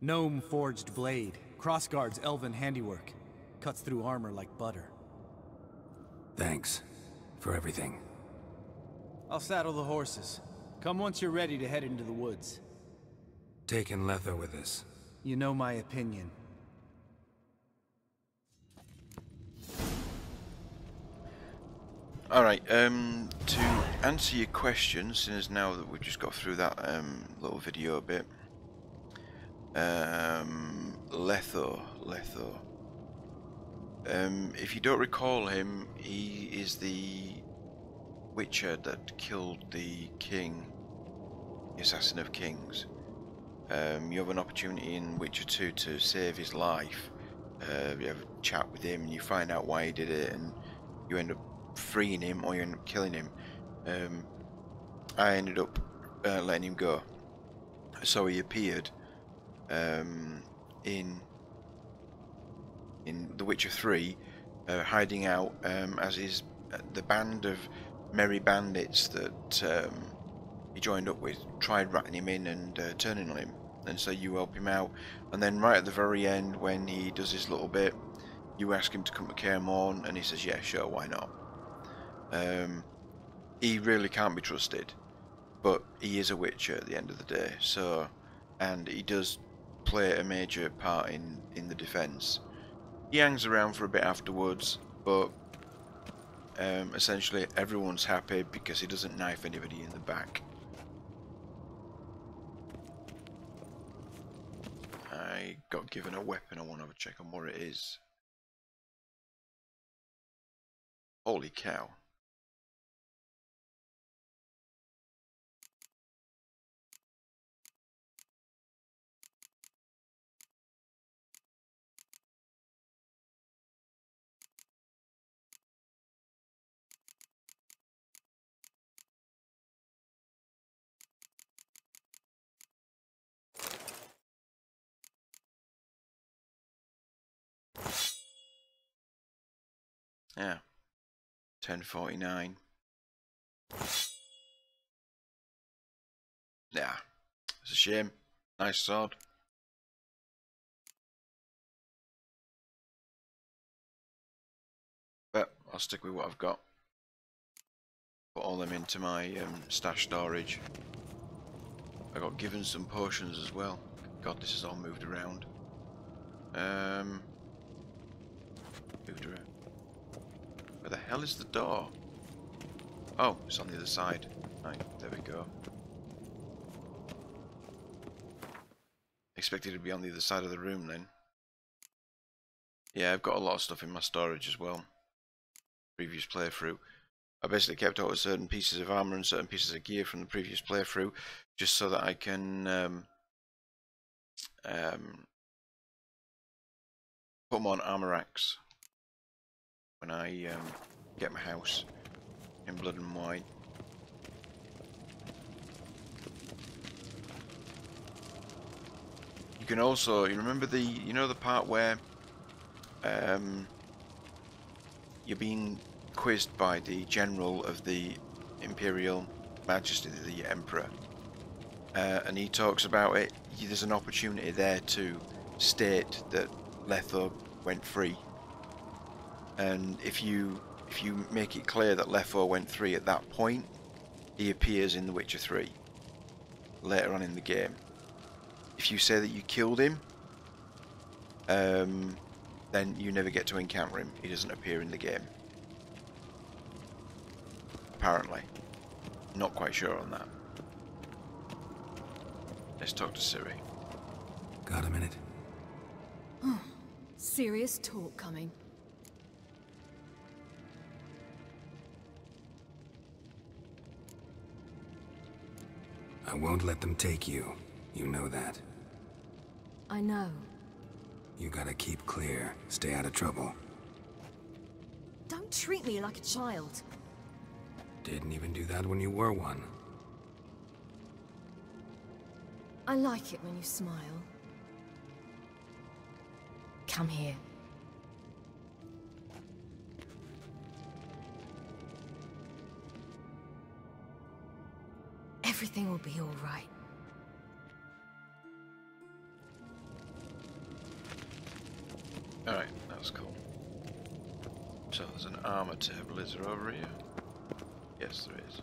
Gnome forged blade. Crossguard's elven handiwork. Cuts through armor like butter. Thanks. For everything. I'll saddle the horses. Come once you're ready to head into the woods. Taking Letha with us. You know my opinion. Alright, to answer your question, since now that we've just got through that little video a bit, Letho. If you don't recall him, he is the Witcher that killed the king, the assassin of kings. You have an opportunity in Witcher 2 to save his life. You have a chat with him and you find out why he did it, and you end up freeing him or you end up killing him. I ended up letting him go. So he appeared in The Witcher 3, hiding out as the band of merry bandits that he joined up with tried ratting him in and turning on him, and so you help him out. And then right at the very end, when he does his little bit, you ask him to come to Kaer, and he says, yeah, sure, why not. He really can't be trusted, but he is a Witcher at the end of the day, so, and he does play a major part in the defense. He hangs around for a bit afterwards, but essentially everyone's happy because he doesn't knife anybody in the back. I got given a weapon. I want to have a check on what it is. Holy cow. Yeah, 1049. Yeah, it's a shame. Nice sword. But I'll stick with what I've got. Put all them into my stash storage. I got given some potions as well. God, this is all moved around. Moved around. Where the hell is the door? Oh, it's on the other side. Right, there we go. Expected it to be on the other side of the room then. Yeah, I've got a lot of stuff in my storage as well. Previous playthrough. I basically kept out certain pieces of armor and certain pieces of gear from the previous playthrough, just so that I can put them on armor racks when I get my house in Blood and Wine. You can also, you remember the part where you're being quizzed by the general of the Imperial Majesty, the Emperor, and he talks about it. There's an opportunity there to state that Letho went free, and if you make it clear that Letho went free at that point, he appears in The Witcher 3 later on in the game. If you say that you killed him, then you never get to encounter him. He doesn't appear in the game. Apparently. Not quite sure on that. Let's talk to Ciri. Got a minute? Serious talk coming. I won't let them take you. You know that. I know. You gotta keep clear. Stay out of trouble. Don't treat me like a child. Didn't even do that when you were one. I like it when you smile. Come here. Everything will be all right. Alright, that's cool. So there's an armor table, is there, over here? Yes, there is.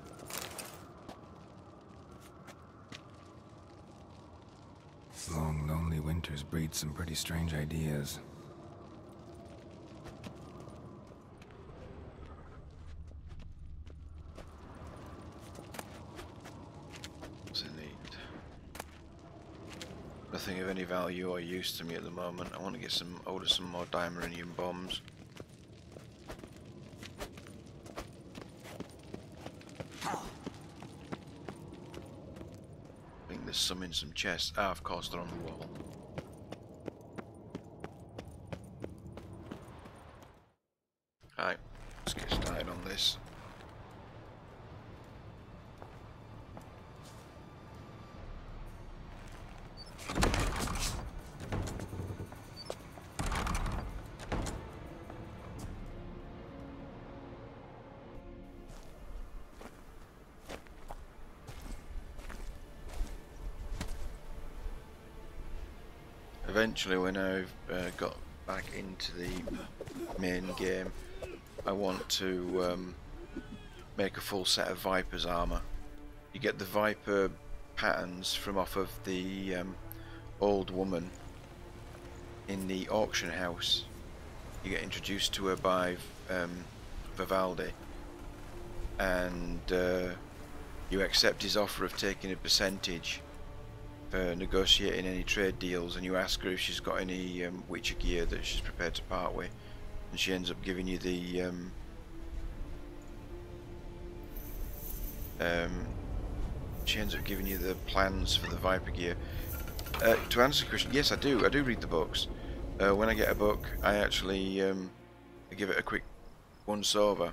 Long, lonely winters breed some pretty strange ideas. nothing of any value or use to me at the moment. I want to get order some more dimerinium bombs. I think there's some in some chests. Ah, of course they're on the wall. Right, let's get started on this. Eventually, when I've got back into the main game, I want to make a full set of Viper's armor. You get the Viper patterns from off of the old woman in the auction house. You get introduced to her by Vivaldi, and you accept his offer of taking a percentage for negotiating any trade deals, and you ask her if she's got any Witcher gear that she's prepared to part with, and she ends up giving you the plans for the Viper gear. To answer the question, yes, I do read the books. When I get a book, I actually give it a quick once over.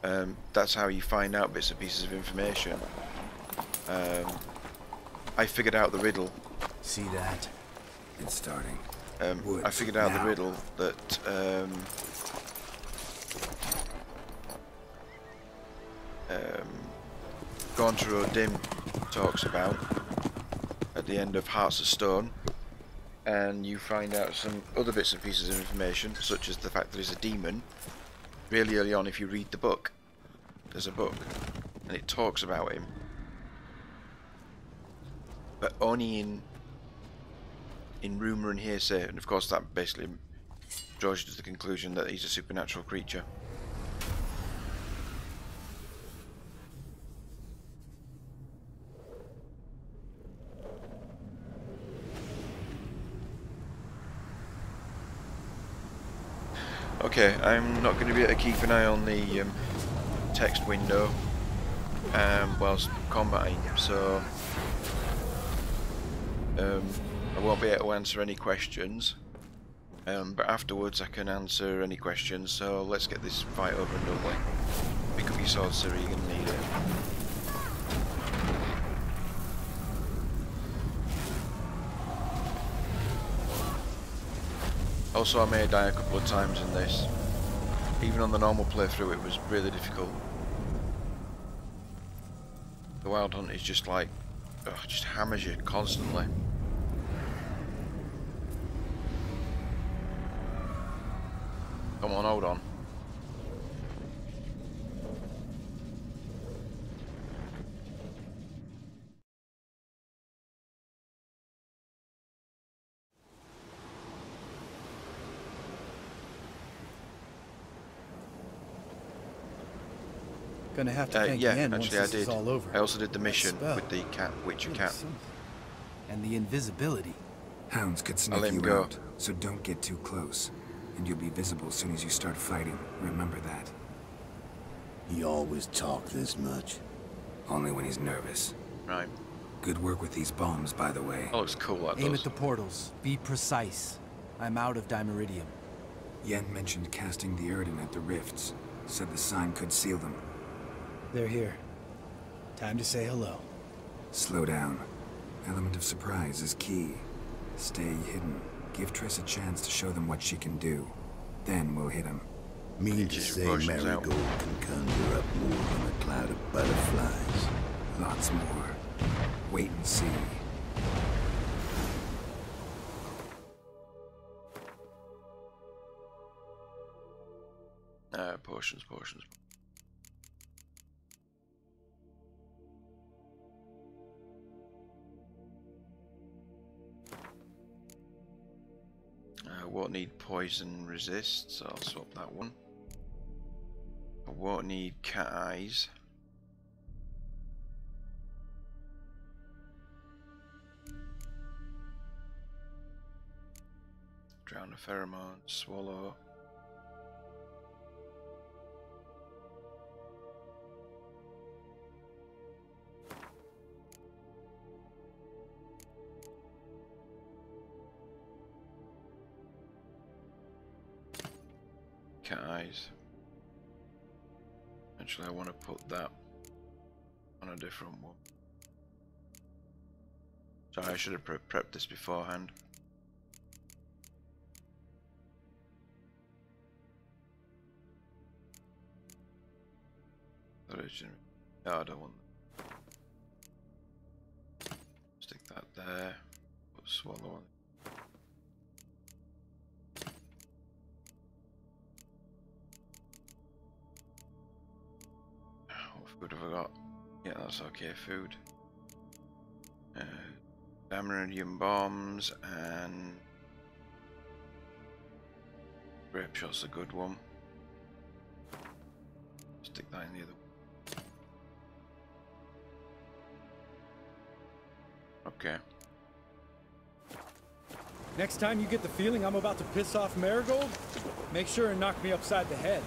That's how you find out bits and pieces of information. I figured out the riddle. See that? It's starting. I figured out the riddle that Gauntro Dim talks about at the end of Hearts of Stone, and you find out some other bits and pieces of information, such as the fact that he's a demon, really early on if you read the book. There's a book, and it talks about him. But only in rumour and hearsay, and of course that basically draws you to the conclusion that he's a supernatural creature. Okay, I'm not going to be able to keep an eye on the text window whilst combating, so I won't be able to answer any questions, but afterwards I can answer any questions, so let's get this fight over and done with. Pick up your sword, sir, you're going to need it. Also, I may die a couple of times in this. Even on the normal playthrough it was really difficult. The Wild Hunt is just like, just hammers you constantly. Come on, hold on. Gonna have to thank yeah, Yen actually once I this is did. all over. I also did the mission Spell. with the Witcher cat. And the invisibility. Hounds could I'll sniff let him you go. out, so don't get too close. And you'll be visible as soon as you start fighting. Remember that. He always talk this much. Only when he's nervous. Right. Good work with these bombs, by the way. Oh, it's cool, that Aim does. at the portals. Be precise. I'm out of dimeridium. Yen mentioned casting the Erden at the rifts. Said the sign could seal them. They're here. Time to say hello. Slow down. Element of surprise is key. Stay hidden. Give Triss a chance to show them what she can do. Then we'll hit him. Mean to say Marigold can conjure up more than a cloud of butterflies. Lots more. Wait and see. Potions. Won't need poison resist, so I'll swap that one. I won't need cat eyes. Found a pheromone, swallow. Cat eyes. Actually, I want to put that on a different one. Sorry, I should have prepped this beforehand. No, I don't want that. Stick that there. Put swallow on. What food have I got? Yeah, that's okay food. Damaridium bombs and grape shot's a good one. Stick that in the other one. Okay. Next time you get the feeling I'm about to piss off Marigold, make sure and knock me upside the head.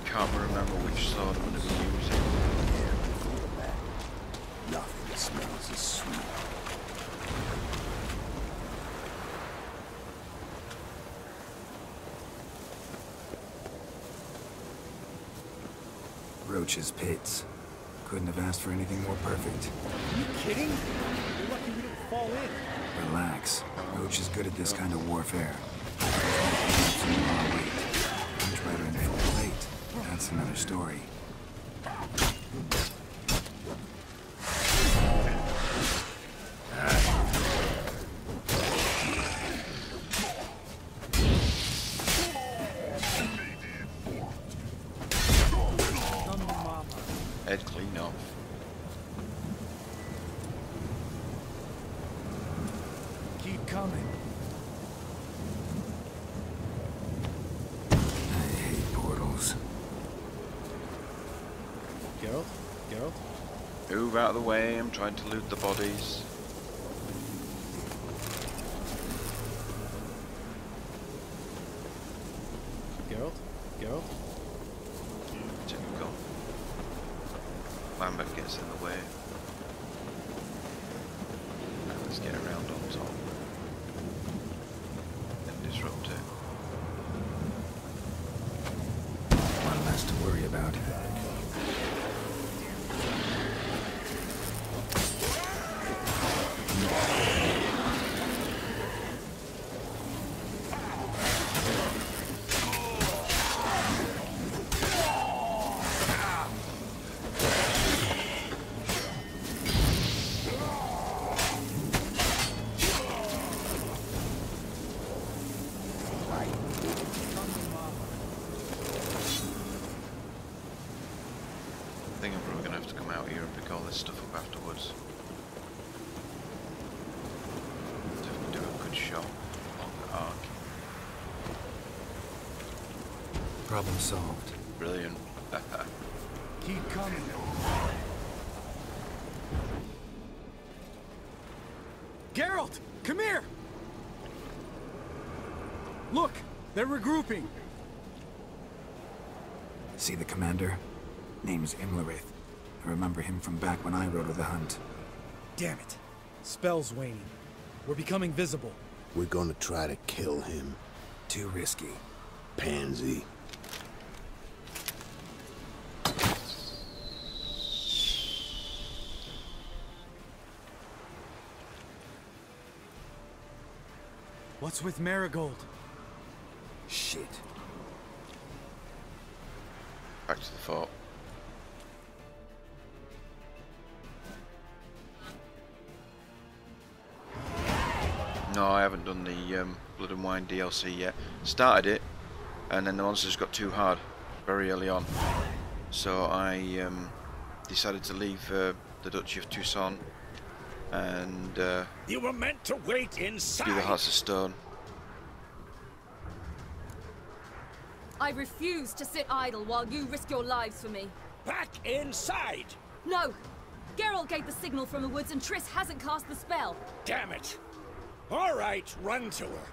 Can't remember which sword I'm going to be using. Nothing smells as sweet. Roach's pits. Couldn't have asked for anything more perfect. Are you kidding? You're lucky we didn't fall in. Relax. Roach is good at this kind of warfare. Much better in full plate. That's another story. Head clean off. Keep coming. I hate portals. Geralt? Geralt? Move out of the way, I'm trying to loot the bodies. Geralt? Geralt? Typical. Lambert gets in the way. Now let's get around on top and disrupt it. One less to worry about. I think I'm probably going to have to come out here and pick all this stuff up afterwards. Definitely do a good shot along the arc. Problem solved. Brilliant. Keep coming. Geralt! Come here! Look! They're regrouping! See the commander? Name's Imlerith. I remember him from back when I rode with the hunt. Damn it. Spell's waning. We're becoming visible. We're gonna try to kill him. Too risky. Pansy. What's with Marigold? Shit. Back to the fort. No, I haven't done the Blood and Wine DLC yet. Started it, and then the monsters got too hard very early on. So I decided to leave the Duchy of Tucson and You were meant to wait inside. do the Hearts of Stone. I refuse to sit idle while you risk your lives for me. Back inside. No! Geralt gave the signal from the woods and Triss hasn't cast the spell. Damn it! All right, run to her.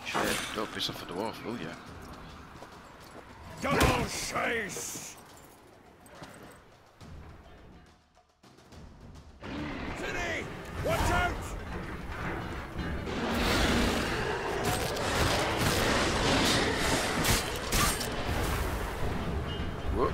Shit, don't piss off a dwarf, will ya? Double chase! City! Watch out! Whoop.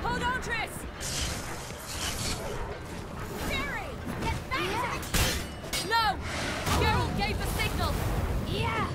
Hold on, Triss! Jerry! Get back to the key! No! Geralt gave the signal! Yeah!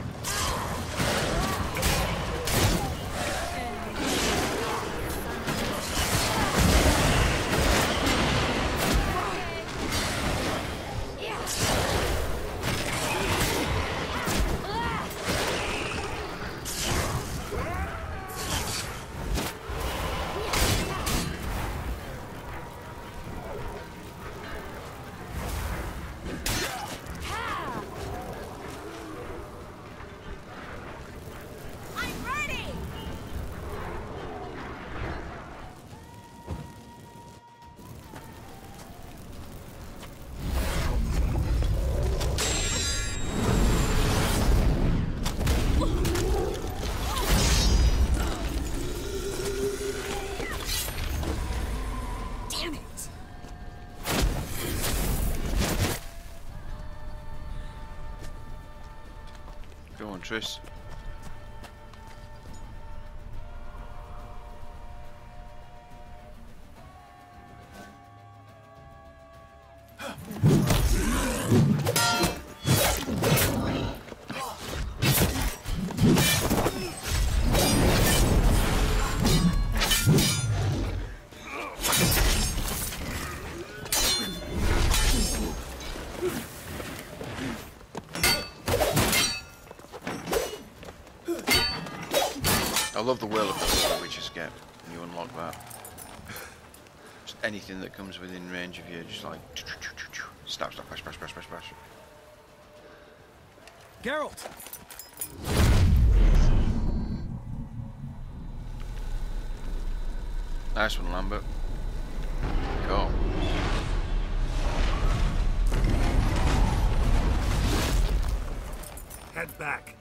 Go on, Triss. I love the whirl effect that witches get when you unlock that. Just anything that comes within range of you, just like snap, snap, bash, bash, bash, bash, bash. Geralt! Nice one, Lambert. Go. Head back.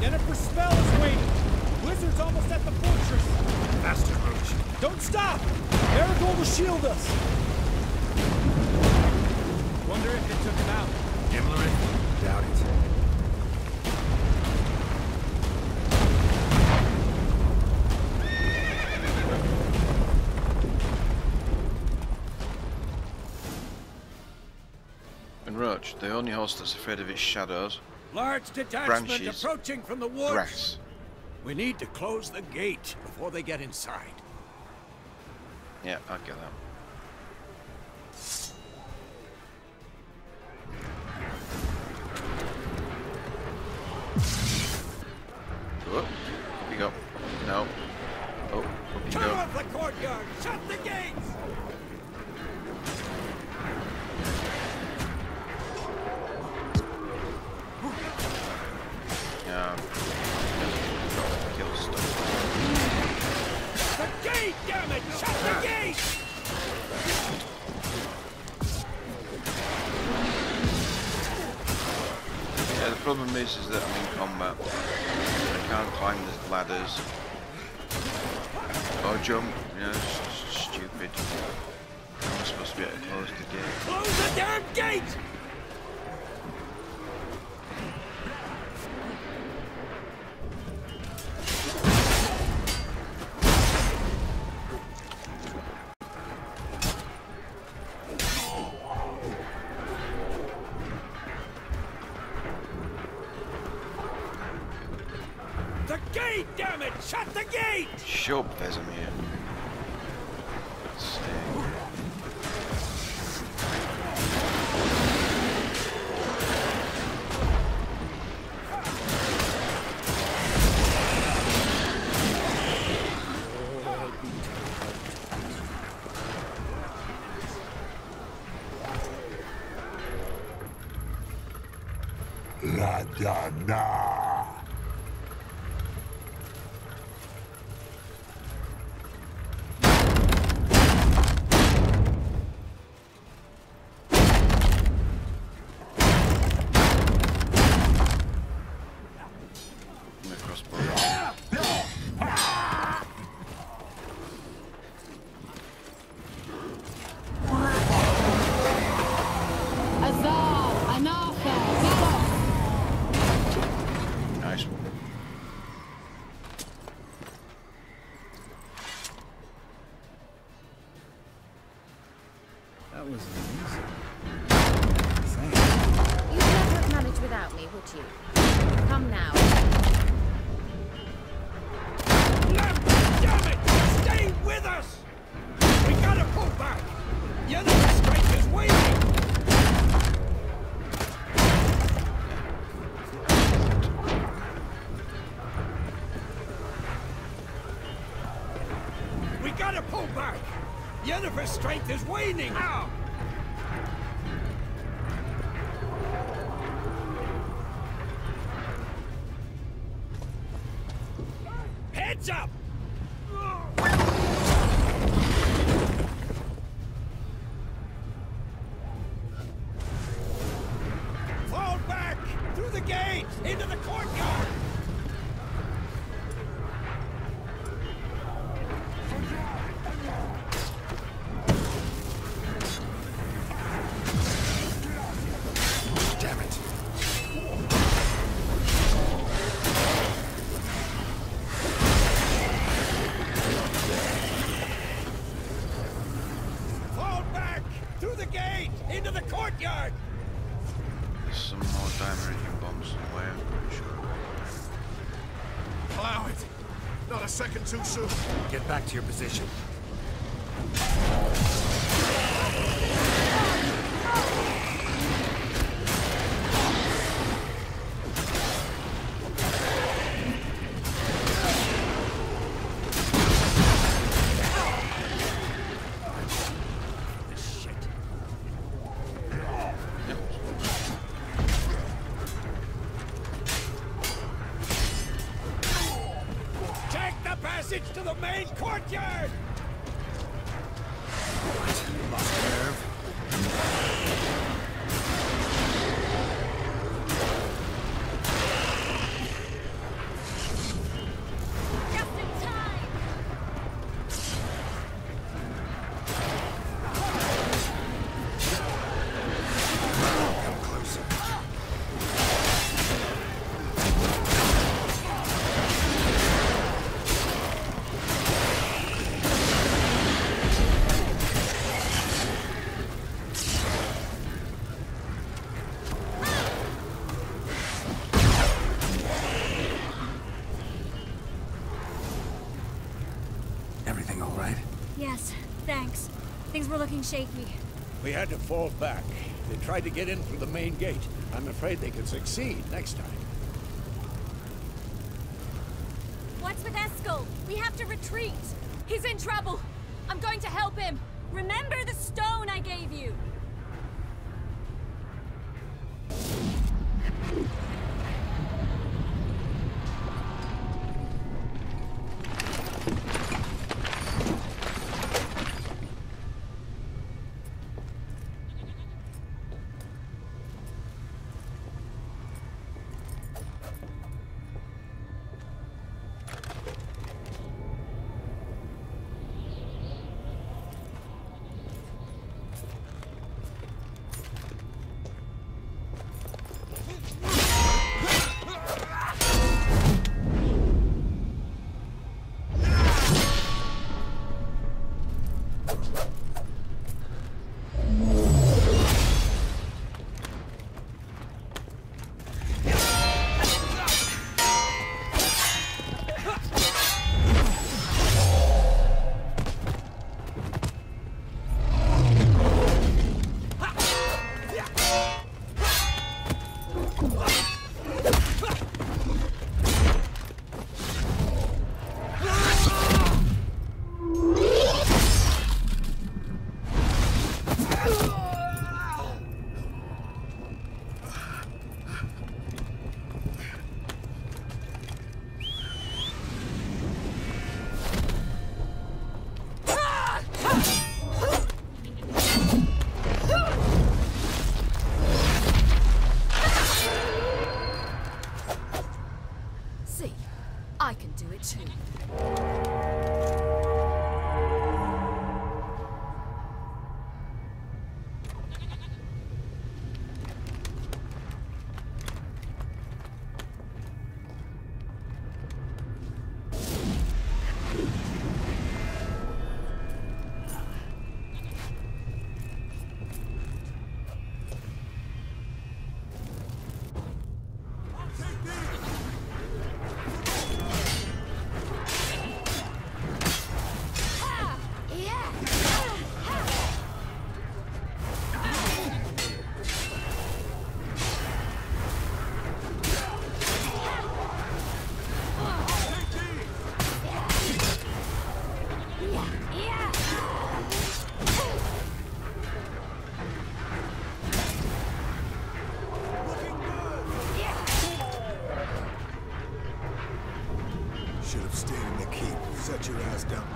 Jennifer's spell is waiting. Blizzard's almost at the fortress. Faster, Roach. Don't stop! Marigold will shield us. Wonder if it took him out. Gimlerin? Doubt it. And Roach, the only horse that's afraid of its shadows. Large detachment Branches, approaching from the woods. grass. We need to close the gate before they get inside. Yeah, I get that. Oh, up you go. No. Oh, up you Come go. off the courtyard! Shut the gates! Yeah. Kill stuff. The gate, damn it! Shut the gate! Yeah, the problem is that I'm in combat. I can't climb the ladders. Or jump, you know, it's just stupid. I'm supposed to be able to close the gate. Close the damn gate! the gate! Shut up, Vesemir. La Dana. Nice one. That was easy. You'd never have managed without me, would you? Come now. Damn it! Stay with us! We gotta pull back! The enemy strength is waiting! We gotta pull back! Yennefer's strength is waning! Ow! Heads up! Fall back! Through the gate! Into the courtyard! Damn it! Fall back! Through the gate! Into the courtyard! There's some more diamond bombs somewhere, I'm pretty sure. Allow it! Not a second too soon. Get back to your position. Take the passage to the main courtyard! Lost nerve. Just in time! Come closer. Everything all right? Yes, thanks. Things were looking shaky. We had to fall back. They tried to get in through the main gate. I'm afraid they could succeed next time. What's with Eskel? We have to retreat! He's in trouble! I'm going to help him! Remember the stone I gave you! Should have stayed in the keep. Set your ass down.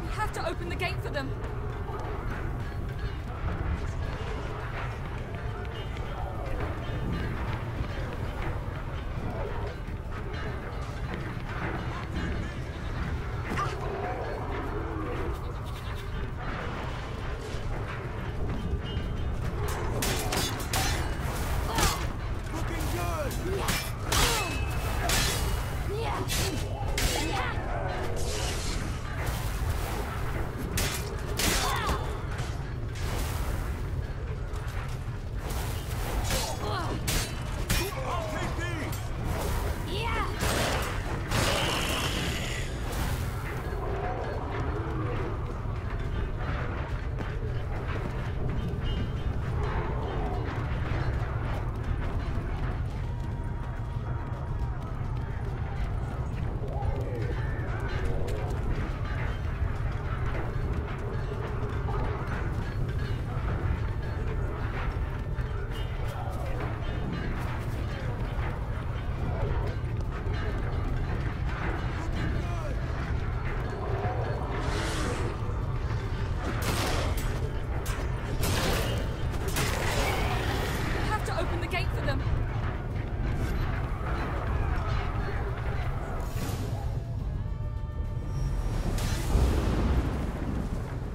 We have to open the gate for them.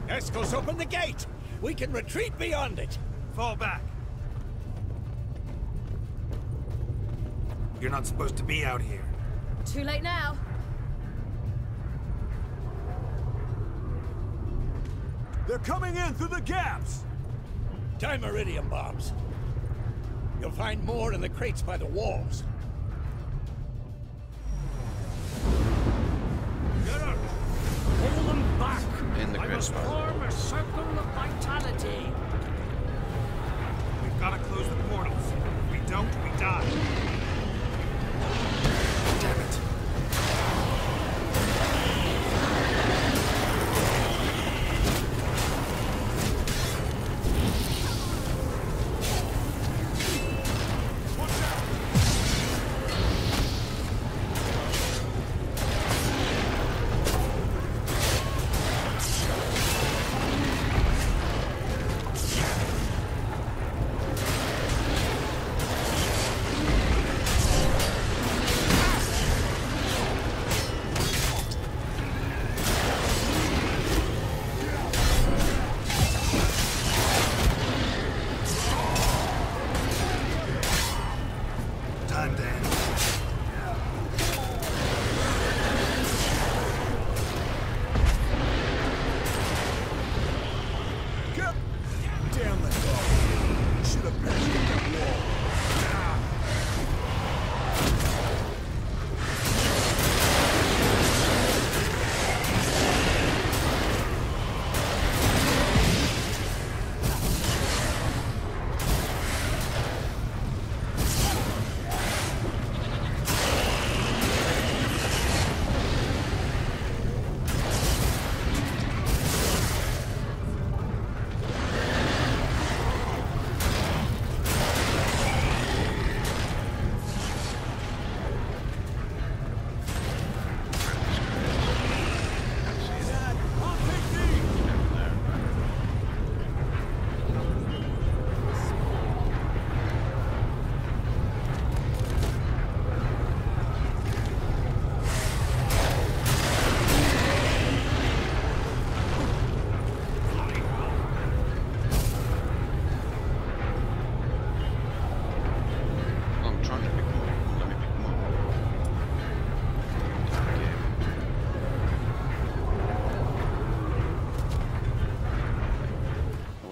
Escos, open the gate! We can retreat beyond it! Fall back. You're not supposed to be out here. Too late now. They're coming in through the gaps! Time iridium bombs. You'll find more in the crates by the walls. Get her! Pull them back! In the I must form a circle of vitality. We've got to close the portals. If we don't, we die. Damn it.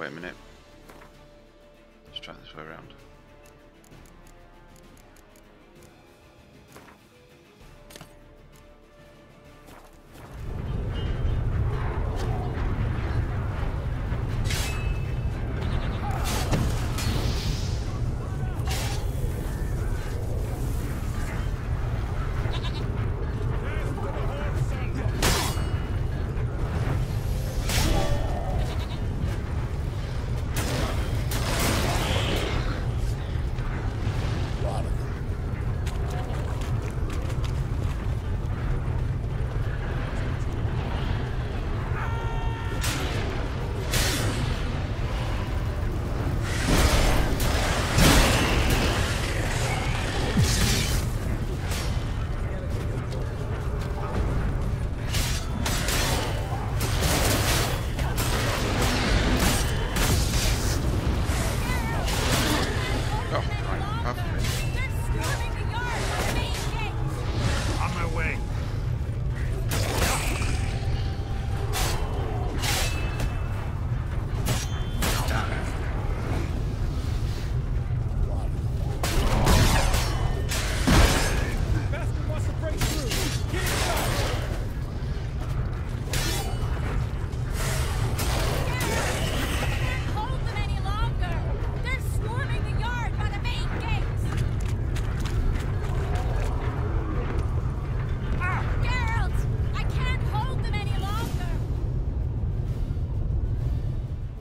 wait a minute. Let's try this way around.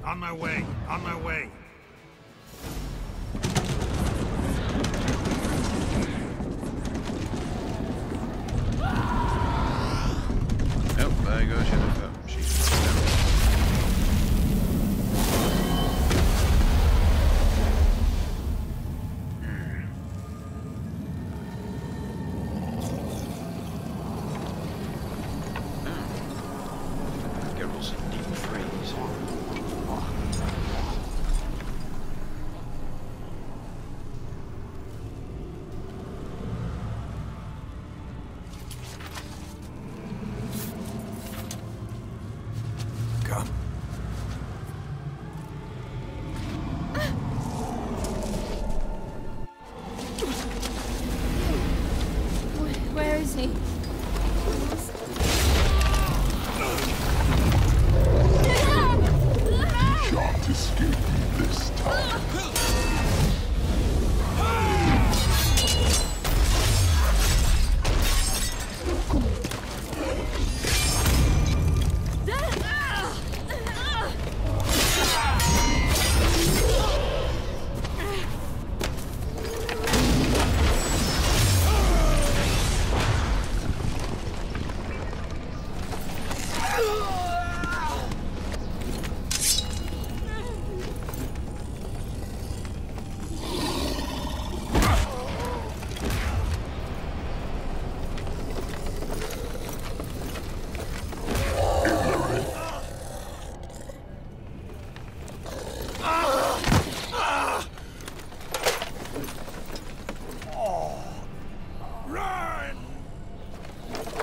On my way, on my way. Oh, there goes Jennifer. She's down. Geralt's in deep freeze. Come. Where is he? Shan't escape me this time.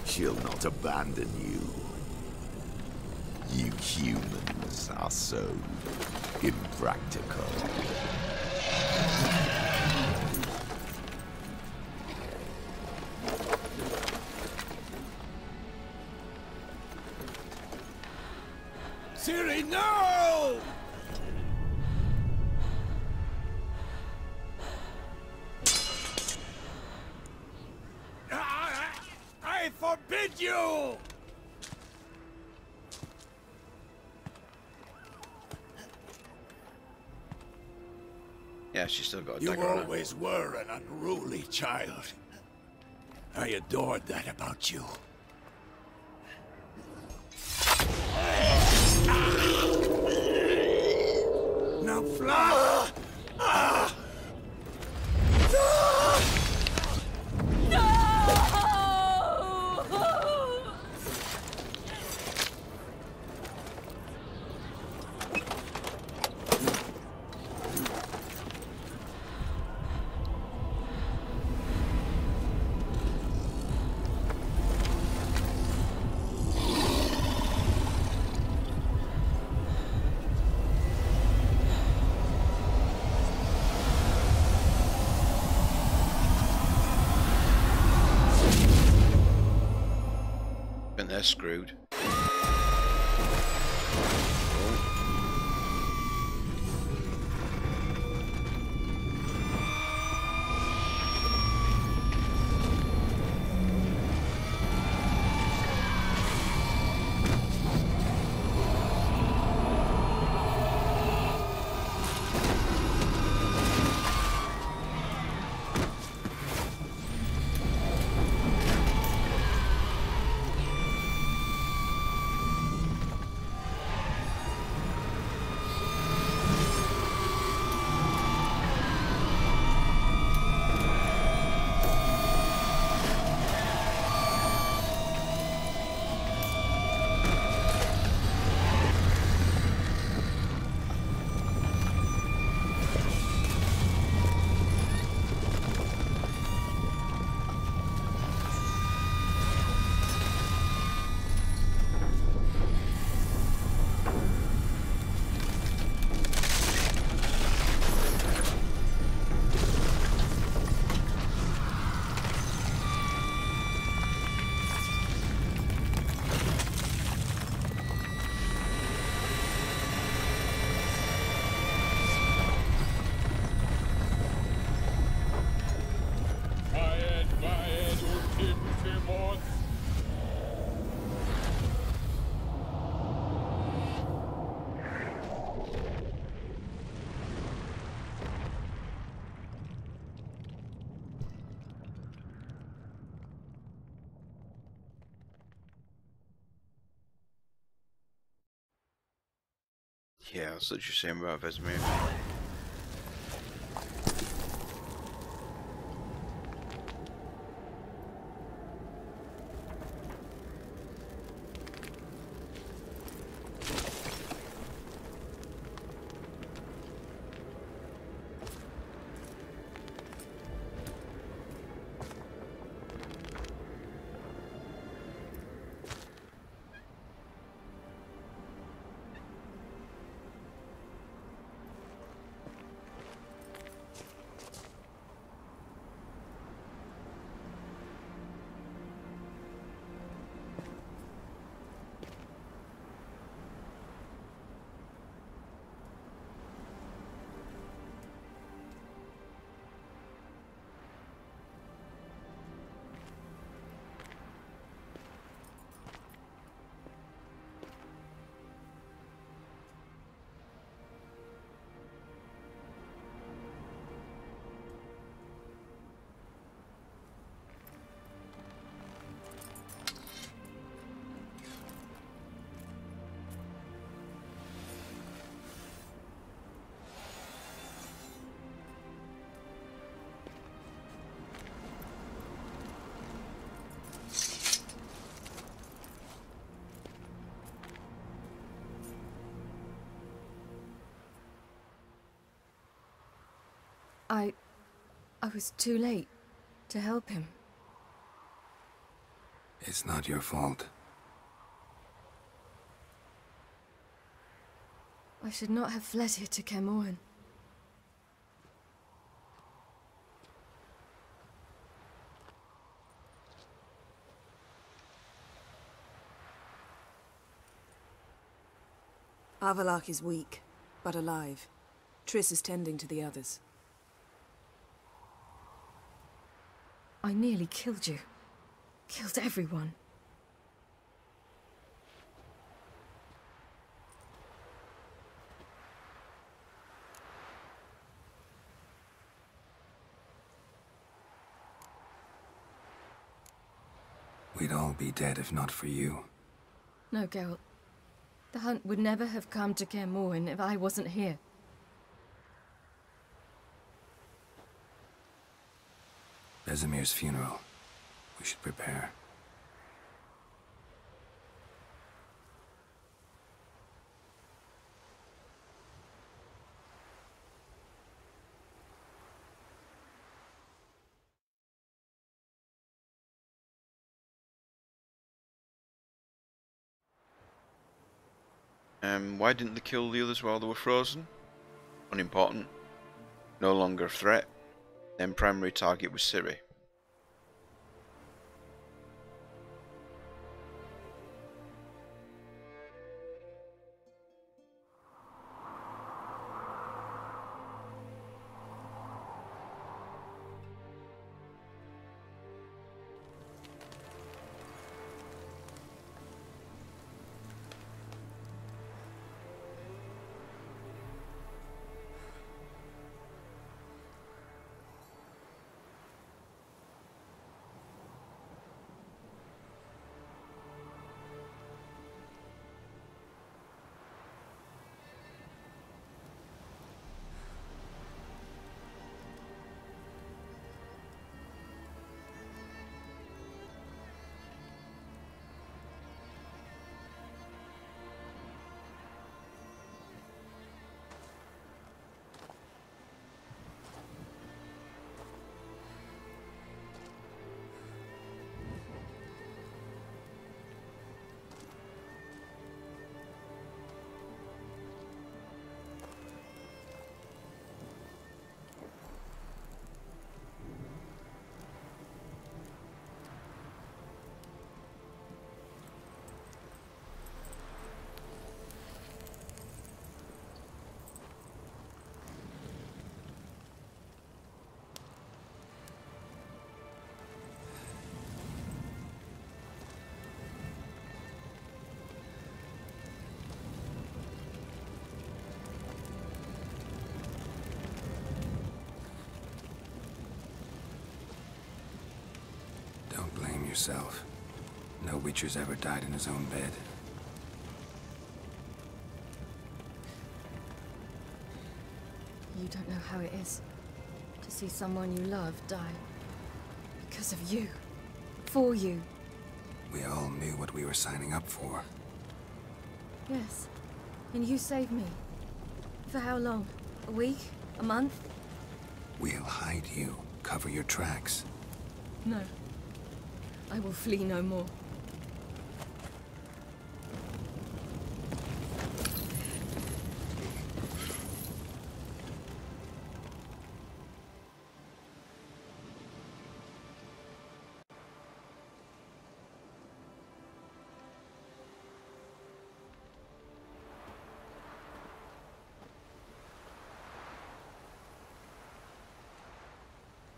She'll not abandon you. You humans are so impractical. Ciri, no! I forbid you! Yeah, she's still got a You dagger on her. always were an unruly child. I adored that about you. Now fly! They're screwed. Yeah, that's such a shame about Vesemir. I was too late to help him. It's not your fault. I should not have fled here to Kaer Morhen. Avalak is weak, but alive. Triss is tending to the others. I nearly killed you. Killed everyone. We'd all be dead if not for you. No, Geralt. The hunt would never have come to Kaer Morhen if I wasn't here. Vesemir's funeral. We should prepare. Why didn't they kill the others while they were frozen? Unimportant. No longer a threat. Then primary target was Ciri. Don't blame yourself. No Witcher's ever died in his own bed. You don't know how it is to see someone you love die. Because of you. For you. We all knew what we were signing up for. Yes. And you saved me. For how long? A week? A month? We'll hide you. Cover your tracks. No. I will flee no more.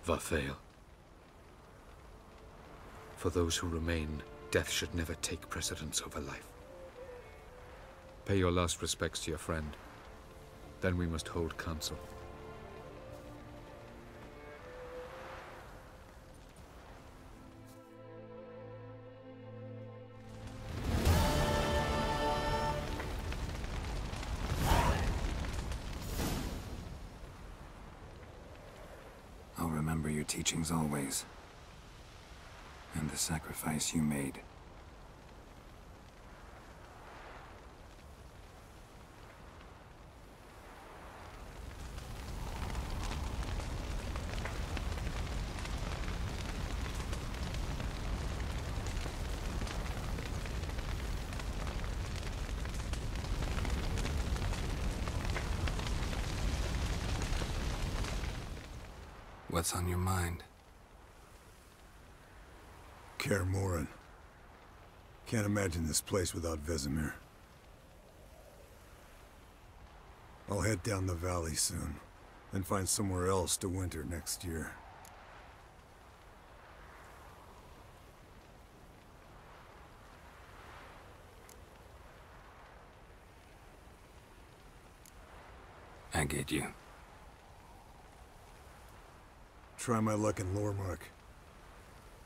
Hyel. For those who remain, death should never take precedence over life. Pay your last respects to your friend. Then we must hold council. I'll remember your teachings always. And the sacrifice you made. What's on your mind? Kaer Morhen. Can't imagine this place without Vesemir. I'll head down the valley soon, then find somewhere else to winter next year. I get you. Try my luck in Lormark.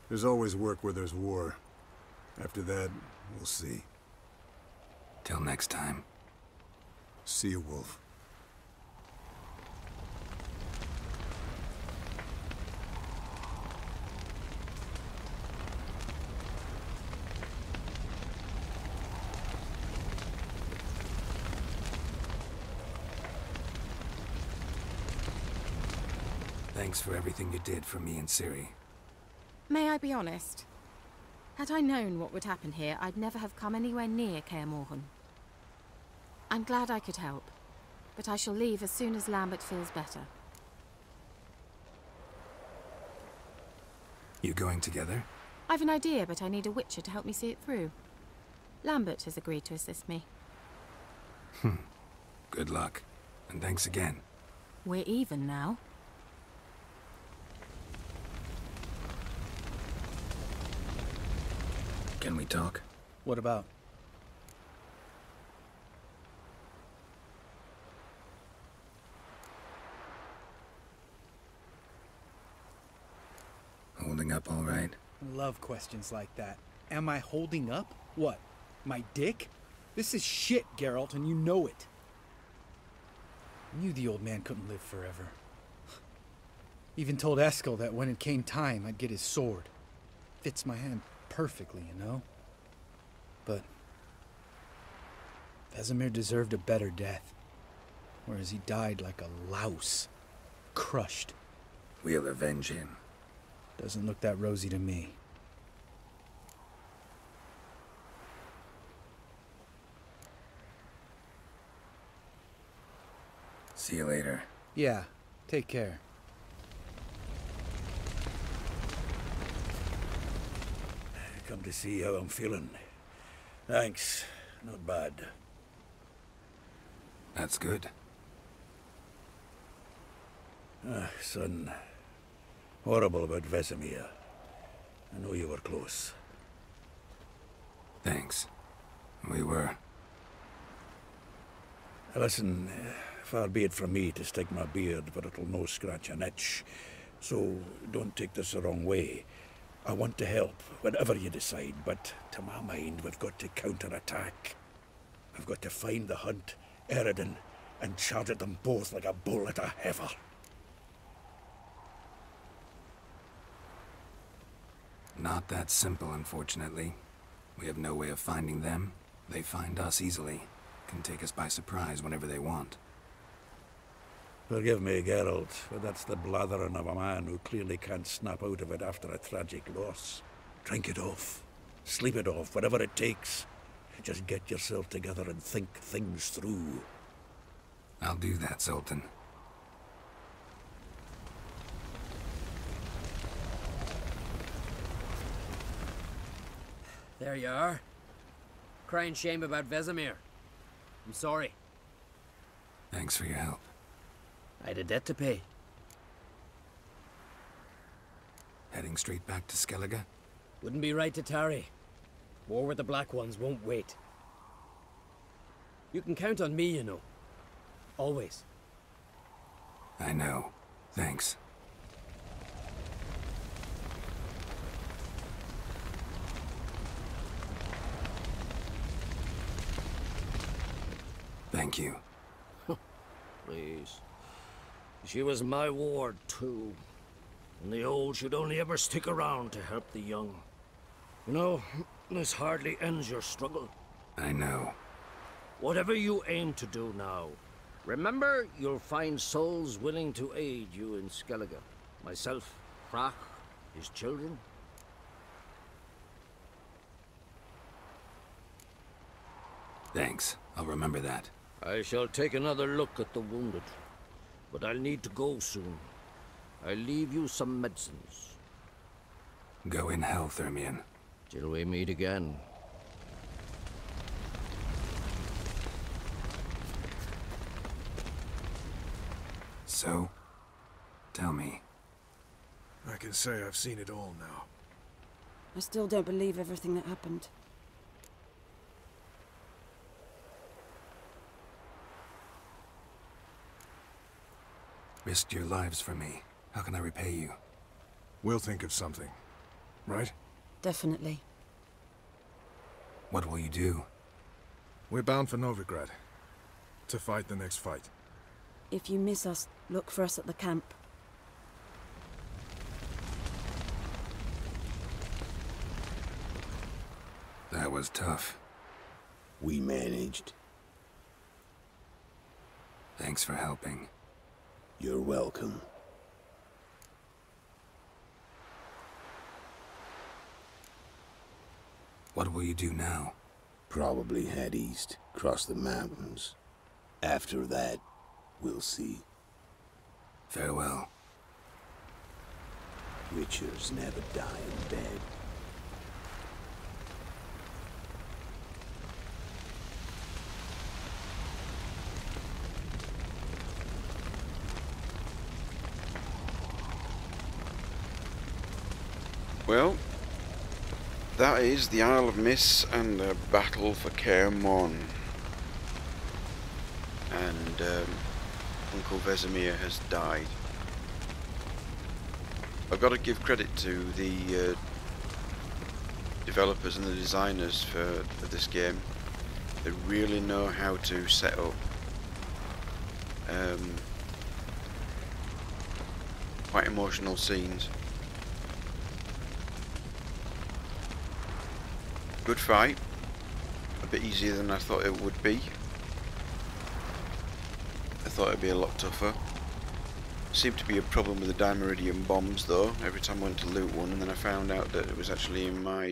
There's always work where there's war. After that, we'll see. Till next time. See you, Wolf. Thanks for everything you did for me and Ciri. May I be honest? Had I known what would happen here, I'd never have come anywhere near Kaer Morhen. I'm glad I could help, but I shall leave as soon as Lambert feels better. You going together? I've an idea, but I need a Witcher to help me see it through. Lambert has agreed to assist me. Good luck, and thanks again. We're even now. Can we talk? What about? Holding up all right? I love questions like that. Am I holding up? What? My dick? This is shit, Geralt, and you know it. I knew the old man couldn't live forever. Even told Eskel that when it came time, I'd get his sword. Fits my hand perfectly, you know? But Vesemir deserved a better death, whereas he died like a louse, crushed. We'll avenge him. Doesn't look that rosy to me. See you later. Yeah, take care. Come to see how I'm feeling. Thanks. Not bad. That's good. Son. Horrible about Vesemir. I know you were close. Thanks. We were. Listen, far be it from me to stick my beard, but it'll no scratch an itch. So don't take this the wrong way. I want to help, whatever you decide, but to my mind, we've got to counterattack. I've got to find the Hunt, Eredin, and charge at them both like a bull at a heifer. Not that simple, unfortunately. We have no way of finding them. They find us easily. Can take us by surprise whenever they want. Forgive me, Geralt, but that's the blathering of a man who clearly can't snap out of it after a tragic loss. Drink it off. Sleep it off, whatever it takes. Just get yourself together and think things through. I'll do that, Sultan. There you are. Crying shame about Vesemir. I'm sorry. Thanks for your help. I had a debt to pay. Heading straight back to Skellige? Wouldn't be right to tarry. War with the Black Ones won't wait. You can count on me, you know. Always. I know. Thanks. Thank you. Please. She was my ward, too. And the old should only ever stick around to help the young. You know, this hardly ends your struggle. I know. Whatever you aim to do now, remember you'll find souls willing to aid you in Skellige. Myself, Krak, his children. Thanks. I'll remember that. I shall take another look at the wounded. But I'll need to go soon. I'll leave you some medicines. Go in health, Ermion. Till we meet again. So, tell me. I can say I've seen it all now. I still don't believe everything that happened. Risked your lives for me. How can I repay you? We'll think of something, right? Definitely. What will you do? We're bound for Novigrad. To fight the next fight. If you miss us, look for us at the camp. That was tough. We managed. Thanks for helping. You're welcome. What will you do now? Probably head east, cross the mountains. After that, we'll see. Farewell. Witchers never die in bed. Well, that is the Isle of Mists and the battle for Kaer. And Uncle Vesemir has died. I've got to give credit to the developers and the designers for this game. They really know how to set up quite emotional scenes. Good fight, a bit easier than I thought it would be. I thought it'd be a lot tougher. Seemed to be a problem with the Dimeridium bombs though, every time I went to loot one, and then I found out that it was actually in my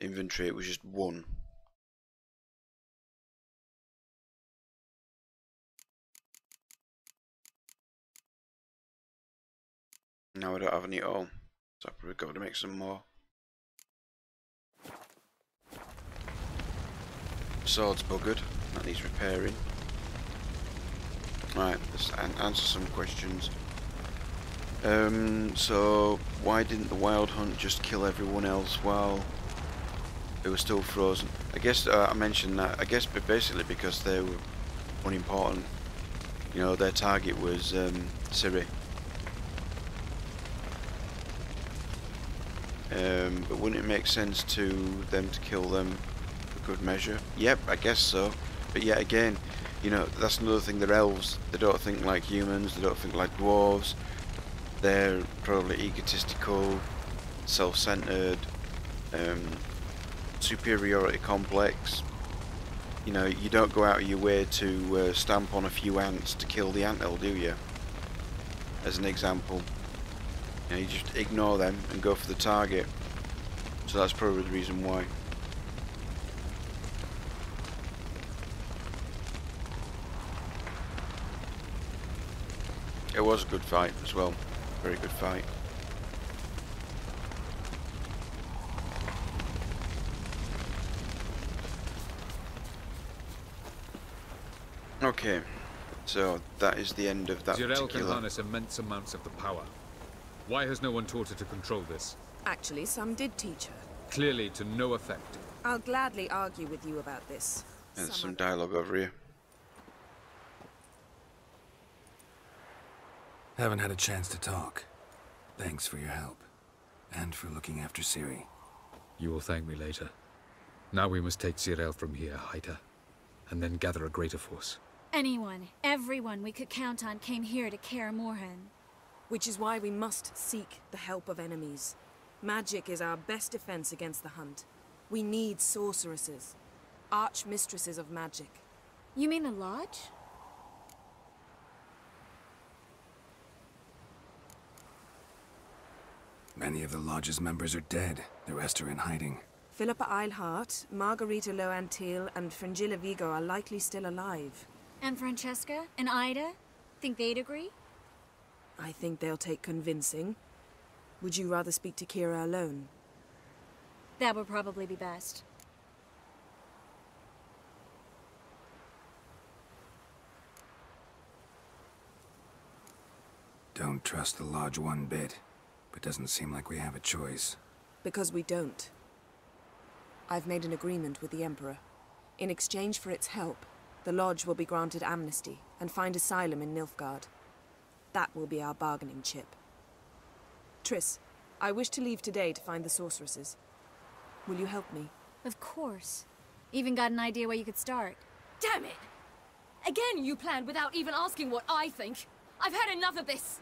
inventory, it was just one. Now I don't have any at all, so I've probably got to make some more. Sword's buggered, that needs repairing. Right, let's answer some questions. So why didn't the Wild Hunt just kill everyone else while they were still frozen? I guess I mentioned that, I guess basically because they were unimportant. You know, their target was Ciri. But wouldn't it make sense to them to kill them for good measure? Yep, I guess so. But yet again, you know, that's another thing. They're elves. They don't think like humans. They don't think like dwarves. They're probably egotistical, self-centered, superiority complex. You know, you don't go out of your way to stamp on a few ants to kill the ant hill, do you? As an example. You know, you just ignore them and go for the target. So that's probably the reason why. It was a good fight as well. Very good fight. Okay, so that is the end of that Jirel can particular... harness immense amounts of the power. Why has no one taught her to control this? Actually, some did teach her. Clearly to no effect. I'll gladly argue with you about this. There's some dialogue over here. Haven't had a chance to talk. Thanks for your help. And for looking after Ciri. You will thank me later. Now we must take Jirel from here, hide her, and then gather a greater force. Anyone, everyone we could count on came here to Kaer Morhen. Which is why we must seek the help of enemies. Magic is our best defense against the hunt. We need sorceresses. Archmistresses of magic. You mean the Lodge? Many of the Lodge's members are dead. The rest are in hiding. Philippa Eilhart, Margarita Loantil, and Fringilla Vigo are likely still alive. And Francesca? And Ida? Think they'd agree? I think they'll take convincing. Would you rather speak to Kira alone? That would probably be best. Don't trust the Lodge one bit, but doesn't seem like we have a choice. Because we don't. I've made an agreement with the Emperor. In exchange for its help, the Lodge will be granted amnesty and find asylum in Nilfgaard. That will be our bargaining chip. Triss, I wish to leave today to find the sorceresses. Will you help me? Of course. Even got an idea where you could start. Damn it! Again you planned without even asking what I think. I've had enough of this.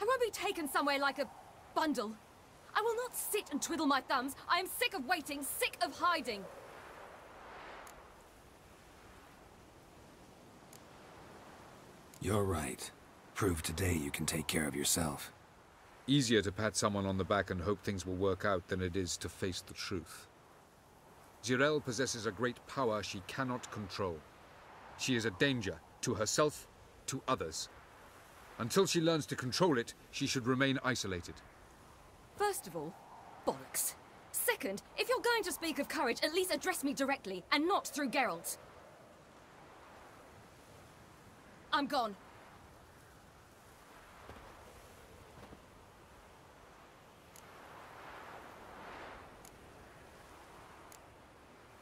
I won't be taken somewhere like a bundle. I will not sit and twiddle my thumbs. I am sick of waiting, sick of hiding. You're right. Prove today you can take care of yourself. Easier to pat someone on the back and hope things will work out than it is to face the truth. Jirel possesses a great power she cannot control. She is a danger to herself, to others. Until she learns to control it, she should remain isolated. First of all, bollocks. Second, if you're going to speak of courage, at least address me directly, and not through Geralt. I'm gone.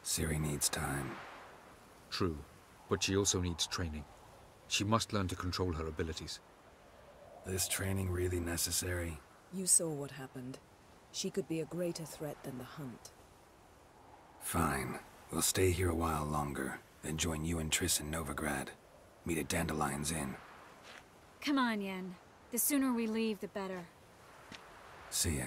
Ciri needs time. True, but she also needs training. She must learn to control her abilities. This training really necessary? You saw what happened. She could be a greater threat than the hunt. Fine. We'll stay here a while longer, then join you and Triss in Novigrad. Meet at Dandelion's Inn. Come on, Yen. The sooner we leave, the better. See ya.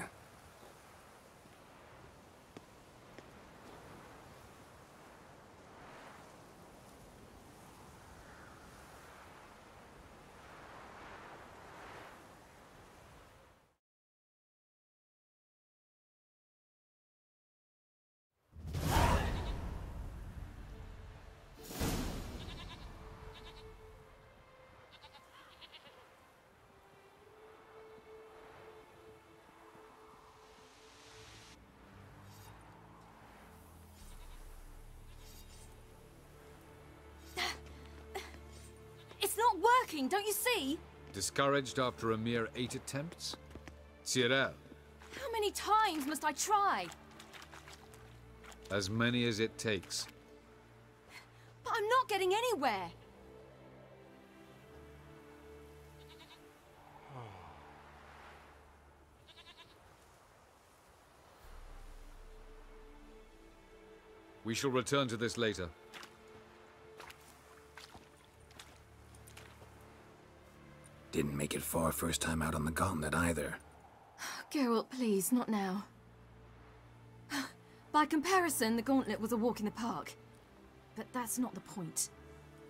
It's not working, don't you see? Discouraged after a mere 8 attempts? Jirel, How many times must I try? as many as it takes. But I'm not getting anywhere. We shall return to this later. Didn't make it far first time out on the gauntlet either. Geralt, please, not now. By comparison, the gauntlet was a walk in the park. But that's not the point.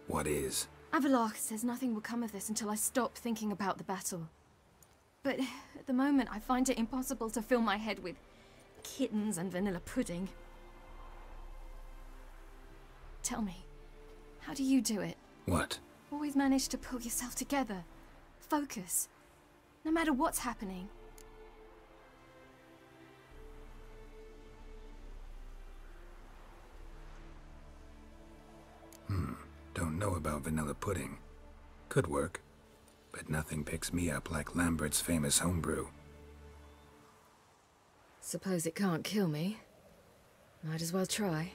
What is? Avallac'h says nothing will come of this until I stop thinking about the battle. But at the moment, I find it impossible to fill my head with kittens and vanilla pudding. Tell me, how do you do it? What? Always manage to pull yourself together. Focus. No matter what's happening. Don't know about vanilla pudding. Could work. But nothing picks me up like Lambert's famous homebrew. Suppose it can't kill me. Might as well try.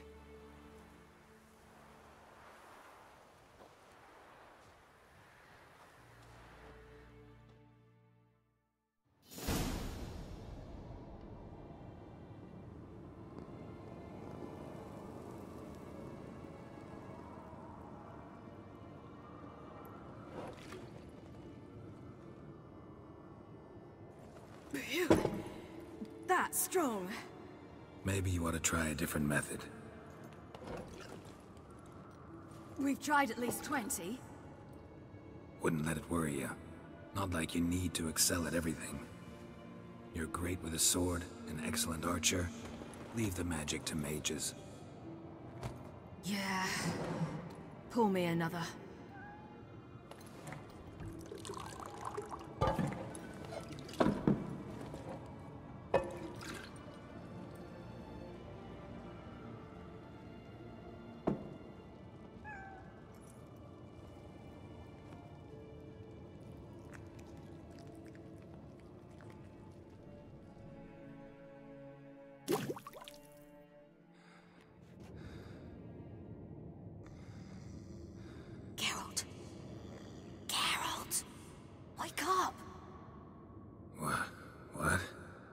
That's strong. Maybe you ought to try a different method. We've tried at least 20. Wouldn't let it worry you. Not like you need to excel at everything. You're great with a sword, an excellent archer. Leave the magic to mages. Yeah. Pull me another.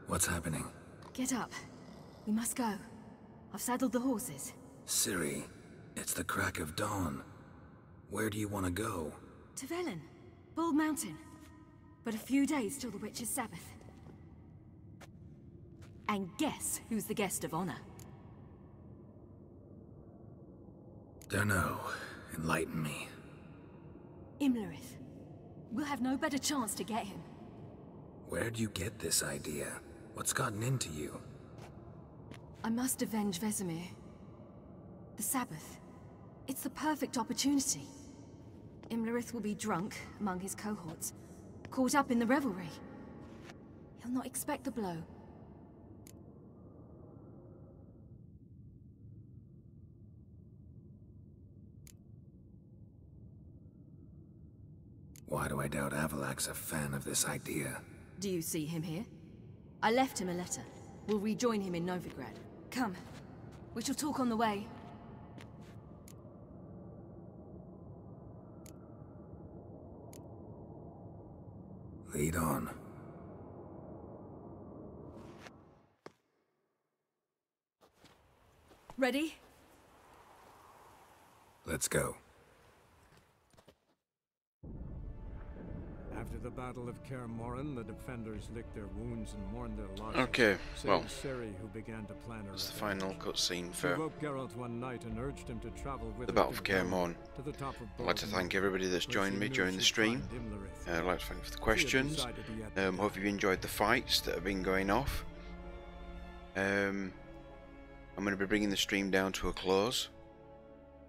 What's happening? Get up. We must go. I've saddled the horses. Ciri, it's the crack of dawn. Where do you want to go? To Velen. Bald Mountain. But a few days till the Witch's Sabbath. And guess who's the guest of honor? Dunno. Enlighten me. Imlerith. We'll have no better chance to get him. Where'd you get this idea? What's gotten into you? I must avenge Vesemir. The Sabbath. It's the perfect opportunity. Imlerith will be drunk among his cohorts, caught up in the revelry. He'll not expect the blow. Why do I doubt Avallac'h's a fan of this idea? Do you see him here? I left him a letter. We'll rejoin him in Novigrad. Come. We shall talk on the way. Lead on. Ready? Let's go. After the Battle of Kaer the defenders licked their wounds and mourned their losses. Okay, well, Ciri, who began to plan her that's the final cutscene She for woke Geralt one night and urged him to travel with the her Battle to of Kaer to the top of I'd like to Baldwin, thank everybody that's where joined she me knew during the she'd stream. find Imlerith. I'd like to thank for the questions. decided he had to Hope you've enjoyed the fights that have been going off. I'm going to be bringing the stream down to a close.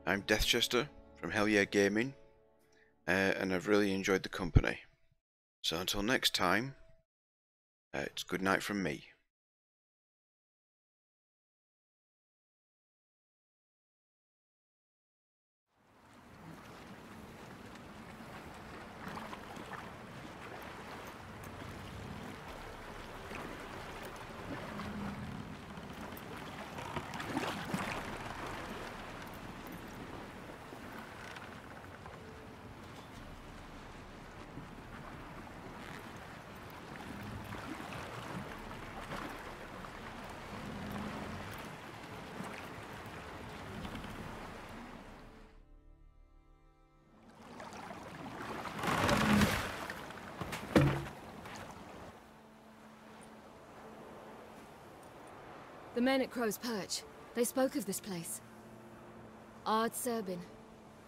I'm Deathchester from Hyel Yeh Gaming, and I've really enjoyed the company. So until next time, it's good night from me. The men at Crow's Perch, they spoke of this place. Ard Serbin,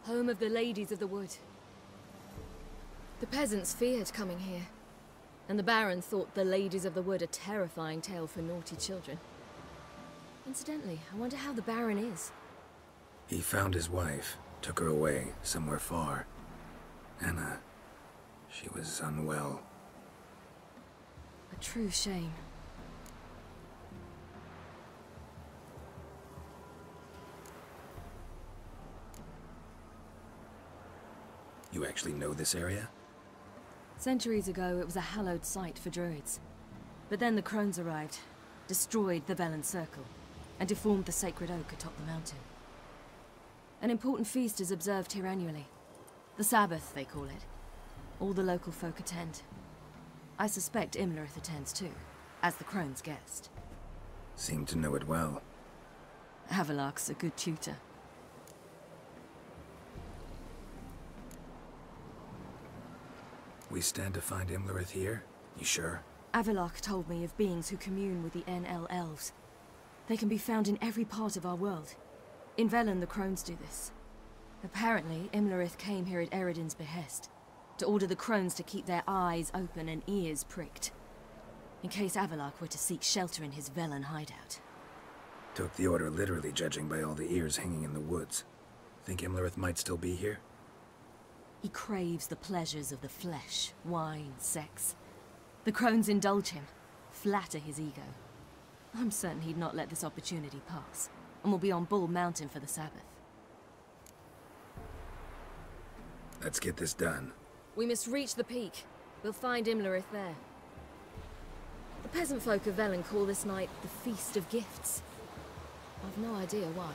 home of the Ladies of the Wood. The peasants feared coming here, and the Baron thought the Ladies of the Wood a terrifying tale for naughty children. Incidentally, I wonder how the Baron is. He found his wife, took her away, somewhere far. Anna, she was unwell. A true shame. You actually know this area? Centuries ago, it was a hallowed site for druids. But then the crones arrived, destroyed the Velen Circle, and deformed the sacred oak atop the mountain. An important feast is observed here annually. The Sabbath, they call it. All the local folk attend. I suspect Imlerith attends too, as the crone's guest. Seem to know it well. Avalok's a good tutor. We stand to find Imlerith here? You sure? Avalok told me of beings who commune with the NL elves. They can be found in every part of our world. In Velen, the crones do this. Apparently, Imlerith came here at Eredin's behest, to order the crones to keep their eyes open and ears pricked, in case Avalok were to seek shelter in his Velen hideout. Took the order literally, judging by all the ears hanging in the woods. Think Imlerith might still be here? He craves the pleasures of the flesh, wine, sex. The crones indulge him, flatter his ego. I'm certain he'd not let this opportunity pass, and will be on Bull Mountain for the Sabbath. Let's get this done. We must reach the peak. We'll find Imlerith there. The peasant folk of Velen call this night the Feast of Gifts. I've no idea why.